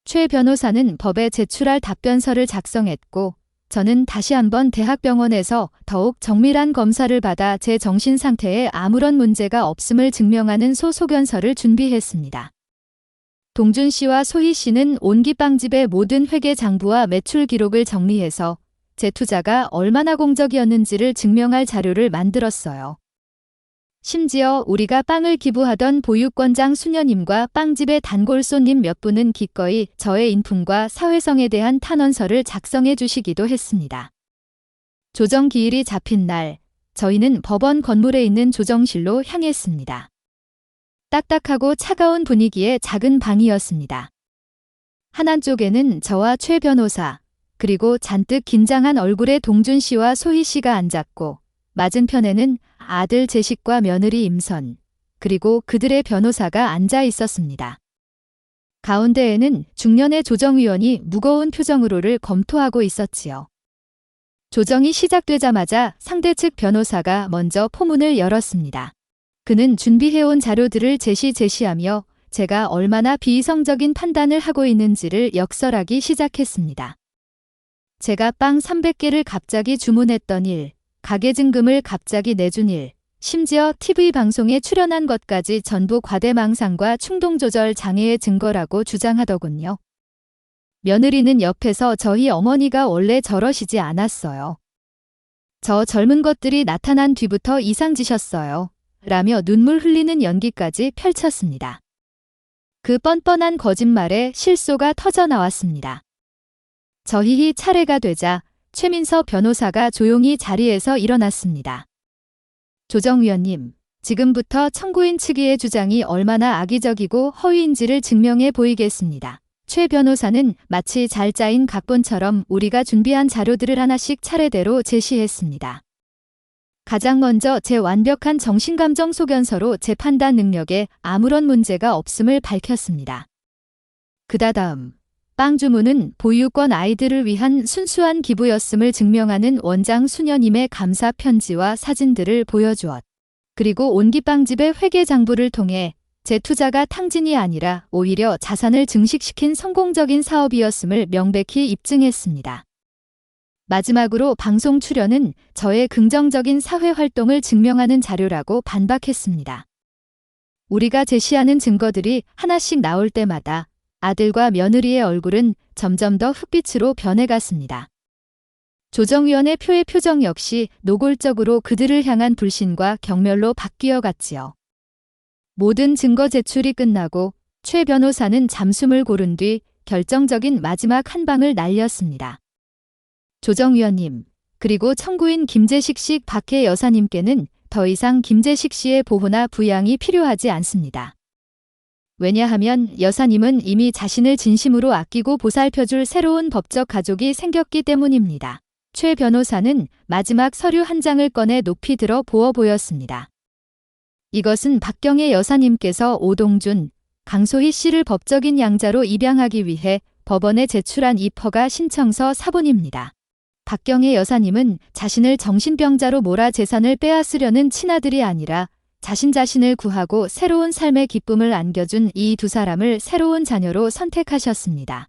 최 변호사는 법에 제출할 답변서를 작성했고 저는 다시 한번 대학병원에서 더욱 정밀한 검사를 받아 제 정신 상태에 아무런 문제가 없음을 증명하는 소소견서를 준비했습니다. 동준 씨와 소희 씨는 온기빵집의 모든 회계 장부와 매출 기록을 정리해서 제 투자가 얼마나 공적이었는지를 증명할 자료를 만들었어요. 심지어 우리가 빵을 기부하던 보육권장 수녀님과 빵집의 단골 손님 몇 분은 기꺼이 저의 인품과 사회성에 대한 탄원서를 작성해 주시기도 했습니다. 조정 기일이 잡힌 날, 저희는 법원 건물에 있는 조정실로 향했습니다. 딱딱하고 차가운 분위기의 작은 방이었습니다. 한쪽에는 저와 최 변호사, 그리고 잔뜩 긴장한 얼굴의 동준 씨와 소희 씨가 앉았고, 맞은편에는 아들 재식과 며느리 임선, 그리고 그들의 변호사가 앉아 있었습니다. 가운데에는 중년의 조정위원이 무거운 표정으로를 검토하고 있었지요. 조정이 시작되자마자 상대 측 변호사가 먼저 포문을 열었습니다. 그는 준비해온 자료들을 제시하며 제가 얼마나 비이성적인 판단을 하고 있는지를 역설하기 시작했습니다. 제가 빵 300개를 갑자기 주문했던 일, 가게 증금을 갑자기 내준 일, 심지어 TV 방송에 출연한 것까지 전부 과대망상과 충동조절 장애의 증거라고 주장하더군요. 며느리는 옆에서 저희 어머니가 원래 저러시지 않았어요. 저 젊은 것들이 나타난 뒤부터 이상지셨어요. 라며 눈물 흘리는 연기까지 펼쳤습니다. 그 뻔뻔한 거짓말에 실소가 터져 나왔습니다. 저희희 차례가 되자 최민서 변호사가 조용히 자리에서 일어났습니다. 조정위원님, 지금부터 청구인 측의 주장이 얼마나 악의적이고 허위인지를 증명해 보이겠습니다. 최 변호사는 마치 잘 짜인 각본처럼 우리가 준비한 자료들을 하나씩 차례대로 제시했습니다. 가장 먼저 제 완벽한 정신감정 소견서로 제 판단 능력에 아무런 문제가 없음을 밝혔습니다. 그다음 빵 주문은 보육권 아이들을 위한 순수한 기부였음을 증명하는 원장 수녀님의 감사 편지와 사진들을 보여주었. 그리고 온기빵집의 회계 장부를 통해 제 투자가 탕진이 아니라 오히려 자산을 증식시킨 성공적인 사업이었음을 명백히 입증했습니다. 마지막으로 방송 출연은 저의 긍정적인 사회 활동을 증명하는 자료라고 반박했습니다. 우리가 제시하는 증거들이 하나씩 나올 때마다 아들과 며느리의 얼굴은 점점 더 흑빛으로 변해갔습니다. 조정위원의 표의 표정 역시 노골적으로 그들을 향한 불신과 경멸로 바뀌어 갔지요. 모든 증거 제출이 끝나고 최 변호사는 잠숨을 고른 뒤 결정적인 마지막 한 방을 날렸습니다. 조정위원님, 그리고 청구인 김재식 씨 박해 여사님께는 더 이상 김재식 씨의 보호나 부양이 필요하지 않습니다. 왜냐하면 여사님은 이미 자신을 진심으로 아끼고 보살펴줄 새로운 법적 가족이 생겼기 때문입니다. 최 변호사는 마지막 서류 한 장을 꺼내 높이 들어 보어 보였습니다. 이것은 박경혜 여사님께서 오동준, 강소희 씨를 법적인 양자로 입양하기 위해 법원에 제출한 입허가 신청서 사본입니다. 박경혜 여사님은 자신을 정신병자로 몰아 재산을 빼앗으려는 친아들이 아니라 자신을 구하고 새로운 삶의 기쁨을 안겨준 이 두 사람을 새로운 자녀로 선택하셨습니다.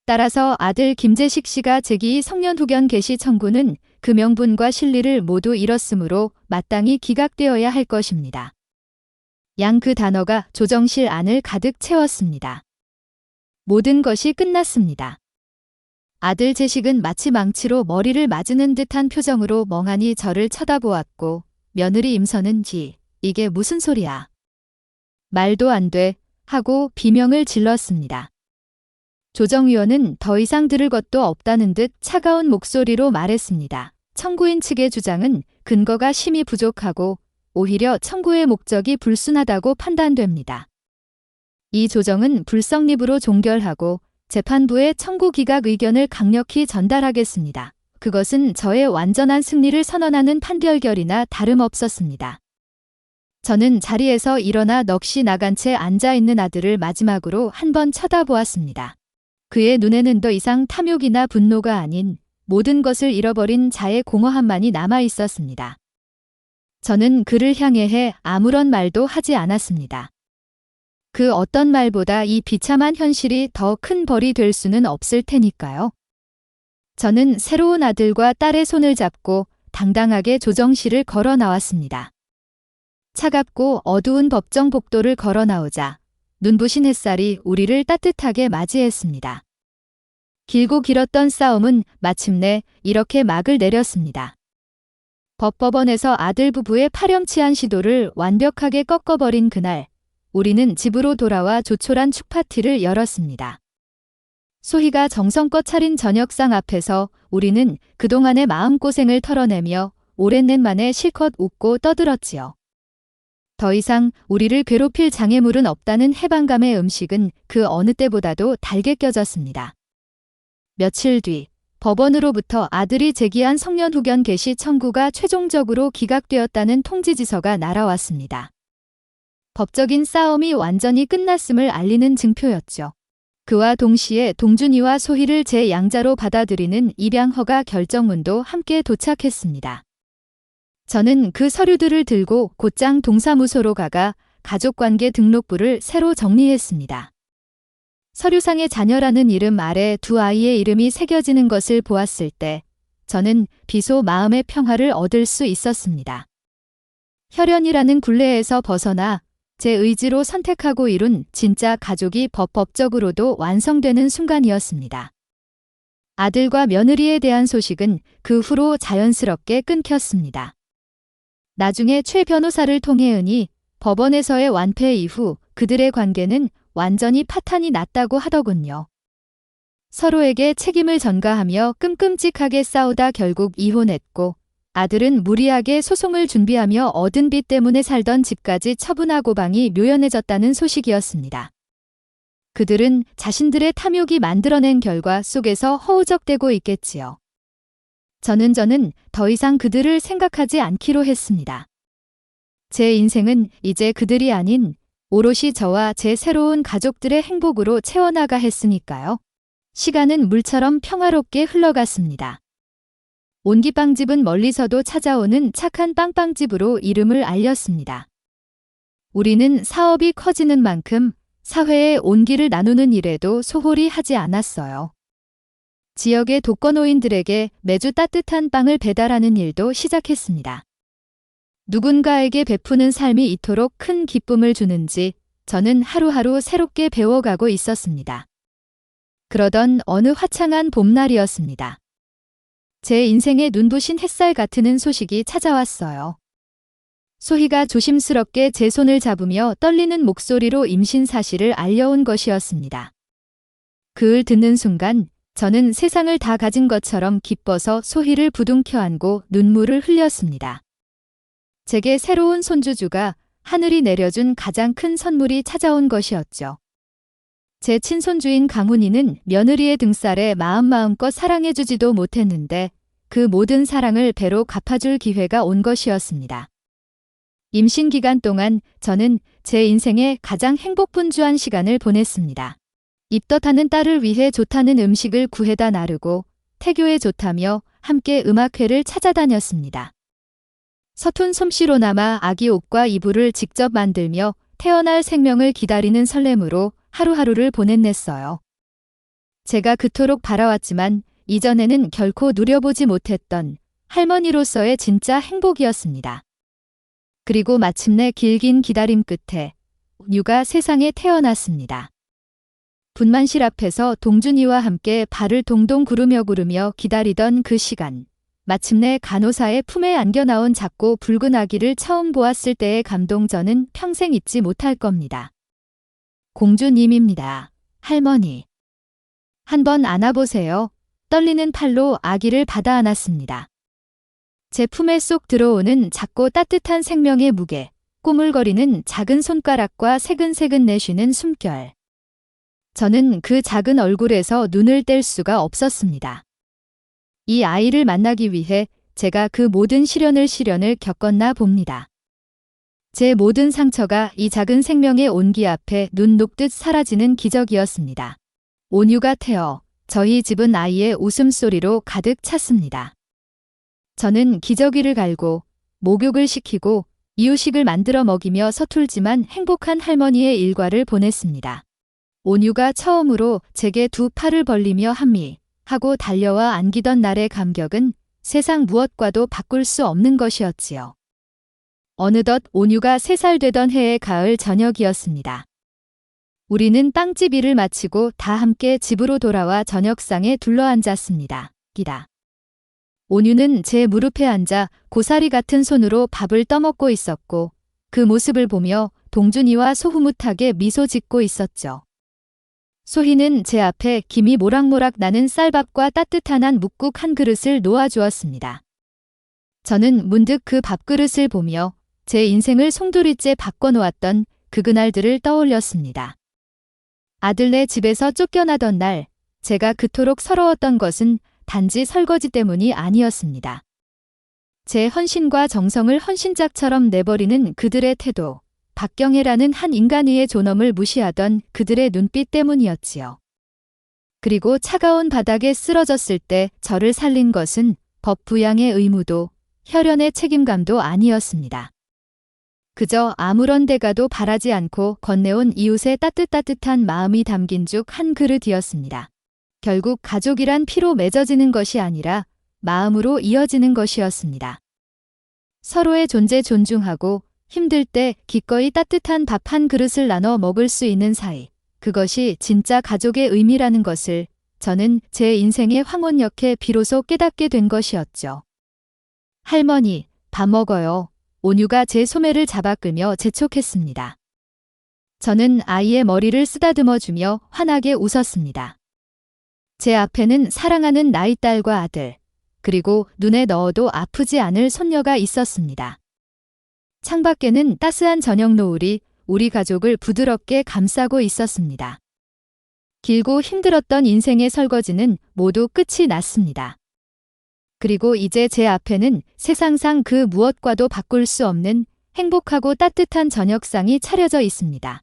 따라서 아들 김재식 씨가 제기 성년후견 개시 청구는 그 명분과 실리를 모두 잃었으므로 마땅히 기각되어야 할 것입니다. 양 그 단어가 조정실 안을 가득 채웠습니다. 모든 것이 끝났습니다. 아들 재식은 마치 망치로 머리를 맞으는 듯한 표정으로 멍하니 저를 쳐다보았고 며느리 임선은 이게 무슨 소리야. 말도 안 돼 하고 비명을 질렀습니다. 조정위원은 더 이상 들을 것도 없다는 듯 차가운 목소리로 말했습니다. 청구인 측의 주장은 근거가 심히 부족하고 오히려 청구의 목적이 불순하다고 판단됩니다. 이 조정은 불성립으로 종결하고 재판부에 청구 기각 의견을 강력히 전달하겠습니다. 그것은 저의 완전한 승리를 선언하는 판결결이나 다름없었습니다. 저는 자리에서 일어나 넋이 나간 채 앉아있는 아들을 마지막으로 한 번 쳐다보았습니다. 그의 눈에는 더 이상 탐욕이나 분노가 아닌 모든 것을 잃어버린 자의 공허함만이 남아있었습니다. 저는 그를 향해 아무런 말도 하지 않았습니다. 그 어떤 말보다 이 비참한 현실이 더 큰 벌이 될 수는 없을 테니까요. 저는 새로운 아들과 딸의 손을 잡고 당당하게 조정실을 걸어 나왔습니다. 차갑고 어두운 법정 복도를 걸어 나오자 눈부신 햇살이 우리를 따뜻하게 맞이했습니다. 길고 길었던 싸움은 마침내 이렇게 막을 내렸습니다. 법원에서 아들 부부의 파렴치한 시도를 완벽하게 꺾어버린 그날, 우리는 집으로 돌아와 조촐한 축파티를 열었습니다. 소희가 정성껏 차린 저녁상 앞에서 우리는 그동안의 마음고생을 털어내며 오랜 만에 실컷 웃고 떠들었지요. 더 이상 우리를 괴롭힐 장애물은 없다는 해방감의 음식은 그 어느 때보다도 달게 껴졌습니다. 며칠 뒤 법원으로부터 아들이 제기한 성년후견 개시 청구가 최종적으로 기각되었다는 통지지서가 날아왔습니다. 법적인 싸움이 완전히 끝났음을 알리는 증표였죠. 그와 동시에 동준이와 소희를 제 양자로 받아들이는 입양허가 결정문도 함께 도착했습니다. 저는 그 서류들을 들고 곧장 동사무소로 가가 가족관계 등록부를 새로 정리했습니다. 서류상의 자녀라는 이름 아래 두 아이의 이름이 새겨지는 것을 보았을 때 저는 비소 마음의 평화를 얻을 수 있었습니다. 혈연이라는 굴레에서 벗어나 제 의지로 선택하고 이룬 진짜 가족이 법적으로도 완성되는 순간이었습니다. 아들과 며느리에 대한 소식은 그 후로 자연스럽게 끊겼습니다. 나중에 최 변호사를 통해 은이 법원에서의 완패 이후 그들의 관계는 완전히 파탄이 났다고 하더군요. 서로에게 책임을 전가하며 끔끔찍하게 싸우다 결국 이혼했고 아들은 무리하게 소송을 준비하며 얻은 빚 때문에 살던 집까지 처분하고 방이 묘연해졌다는 소식이었습니다. 그들은 자신들의 탐욕이 만들어낸 결과 속에서 허우적대고 있겠지요. 저는 더 이상 그들을 생각하지 않기로 했습니다. 제 인생은 이제 그들이 아닌 오롯이 저와 제 새로운 가족들의 행복으로 채워나가 했으니까요. 시간은 물처럼 평화롭게 흘러갔습니다. 온기빵집은 멀리서도 찾아오는 착한 빵빵집으로 이름을 알렸습니다. 우리는 사업이 커지는 만큼 사회의 온기를 나누는 일에도 소홀히 하지 않았어요. 지역의 독거노인들에게 매주 따뜻한 빵을 배달하는 일도 시작했습니다. 누군가에게 베푸는 삶이 이토록 큰 기쁨을 주는지 저는 하루하루 새롭게 배워가고 있었습니다. 그러던 어느 화창한 봄날이었습니다. 제 인생에 눈부신 햇살 같은 소식이 찾아왔어요. 소희가 조심스럽게 제 손을 잡으며 떨리는 목소리로 임신 사실을 알려온 것이었습니다. 그을 듣는 순간 저는 세상을 다 가진 것처럼 기뻐서 소희를 부둥켜 안고 눈물을 흘렸습니다. 제게 새로운 손주주가 하늘이 내려준 가장 큰 선물이 찾아온 것이었죠. 제 친손주인 강훈이는 며느리의 등살에 마음껏 사랑해주지도 못했는데 그 모든 사랑을 배로 갚아줄 기회가 온 것이었습니다. 임신 기간 동안 저는 제 인생의 가장 행복분주한 시간을 보냈습니다. 입덧하는 딸을 위해 좋다는 음식을 구해다 나르고 태교에 좋다며 함께 음악회를 찾아다녔습니다. 서툰 솜씨로나마 아기 옷과 이불을 직접 만들며 태어날 생명을 기다리는 설렘으로 하루하루를 보냈냈어요. 제가 그토록 바라왔지만 이전에는 결코 누려보지 못했던 할머니로서의 진짜 행복이었습니다. 그리고 마침내 길긴 기다림 끝에 온유가 세상에 태어났습니다. 분만실 앞에서 동준이와 함께 발을 동동 구르며 기다리던 그 시간. 마침내 간호사의 품에 안겨 나온 작고 붉은 아기를 처음 보았을 때의 감동 저는 평생 잊지 못할 겁니다. 공주님입니다. 할머니. 한번 안아보세요. 떨리는 팔로 아기를 받아 안았습니다. 제 품에 쏙 들어오는 작고 따뜻한 생명의 무게, 꼬물거리는 작은 손가락과 새근새근 내쉬는 숨결. 저는 그 작은 얼굴에서 눈을 뗄 수가 없었습니다. 이 아이를 만나기 위해 제가 그 모든 시련을 겪었나 봅니다. 제 모든 상처가 이 작은 생명의 온기 앞에 눈 녹듯 사라지는 기적이었습니다. 온유가 태어 저희 집은 아이의 웃음소리로 가득 찼습니다. 저는 기저귀를 갈고 목욕을 시키고 이유식을 만들어 먹이며 서툴지만 행복한 할머니의 일과를 보냈습니다. 온유가 처음으로 제게 두 팔을 벌리며 한미 하고 달려와 안기던 날의 감격은 세상 무엇과도 바꿀 수 없는 것이었지요. 어느덧 온유가 3살 되던 해의 가을 저녁이었습니다. 우리는 빵집 일을 마치고 다 함께 집으로 돌아와 저녁상에 둘러앉았습니다. 온유는 제 무릎에 앉아 고사리 같은 손으로 밥을 떠먹고 있었고 그 모습을 보며 동준이와 소흐뭇하게 미소 짓고 있었죠. 소희는 제 앞에 김이 모락모락 나는 쌀밥과 따뜻한 한 묵국 한 그릇을 놓아주었습니다. 저는 문득 그 밥그릇을 보며 제 인생을 송두리째 바꿔놓았던 그 그날들을 떠올렸습니다. 아들네 집에서 쫓겨나던 날 제가 그토록 서러웠던 것은 단지 설거지 때문이 아니었습니다. 제 헌신과 정성을 헌신짝처럼 내버리는 그들의 태도, 박경혜라는 한 인간의 존엄을 무시하던 그들의 눈빛 때문이었지요. 그리고 차가운 바닥에 쓰러졌을 때 저를 살린 것은 법 부양의 의무도 혈연의 책임감도 아니었습니다. 그저 아무런 대가도 바라지 않고 건네온 이웃의 따뜻한 마음이 담긴 죽 한 그릇이었습니다. 결국 가족이란 피로 맺어지는 것이 아니라 마음으로 이어지는 것이었습니다. 서로의 존재 존중하고 힘들 때 기꺼이 따뜻한 밥 한 그릇을 나눠 먹을 수 있는 사이, 그것이 진짜 가족의 의미라는 것을 저는 제 인생의 황혼역에 비로소 깨닫게 된 것이었죠. 할머니, 밥 먹어요. 온유가 제 소매를 잡아 끌며 재촉했습니다. 저는 아이의 머리를 쓰다듬어주며 환하게 웃었습니다. 제 앞에는 사랑하는 나이 딸과 아들, 그리고 눈에 넣어도 아프지 않을 손녀가 있었습니다. 창밖에는 따스한 저녁 노을이 우리 가족을 부드럽게 감싸고 있었습니다. 길고 힘들었던 인생의 설거지는 모두 끝이 났습니다. 그리고 이제 제 앞에는 세상상 그 무엇과도 바꿀 수 없는 행복하고 따뜻한 저녁상이 차려져 있습니다.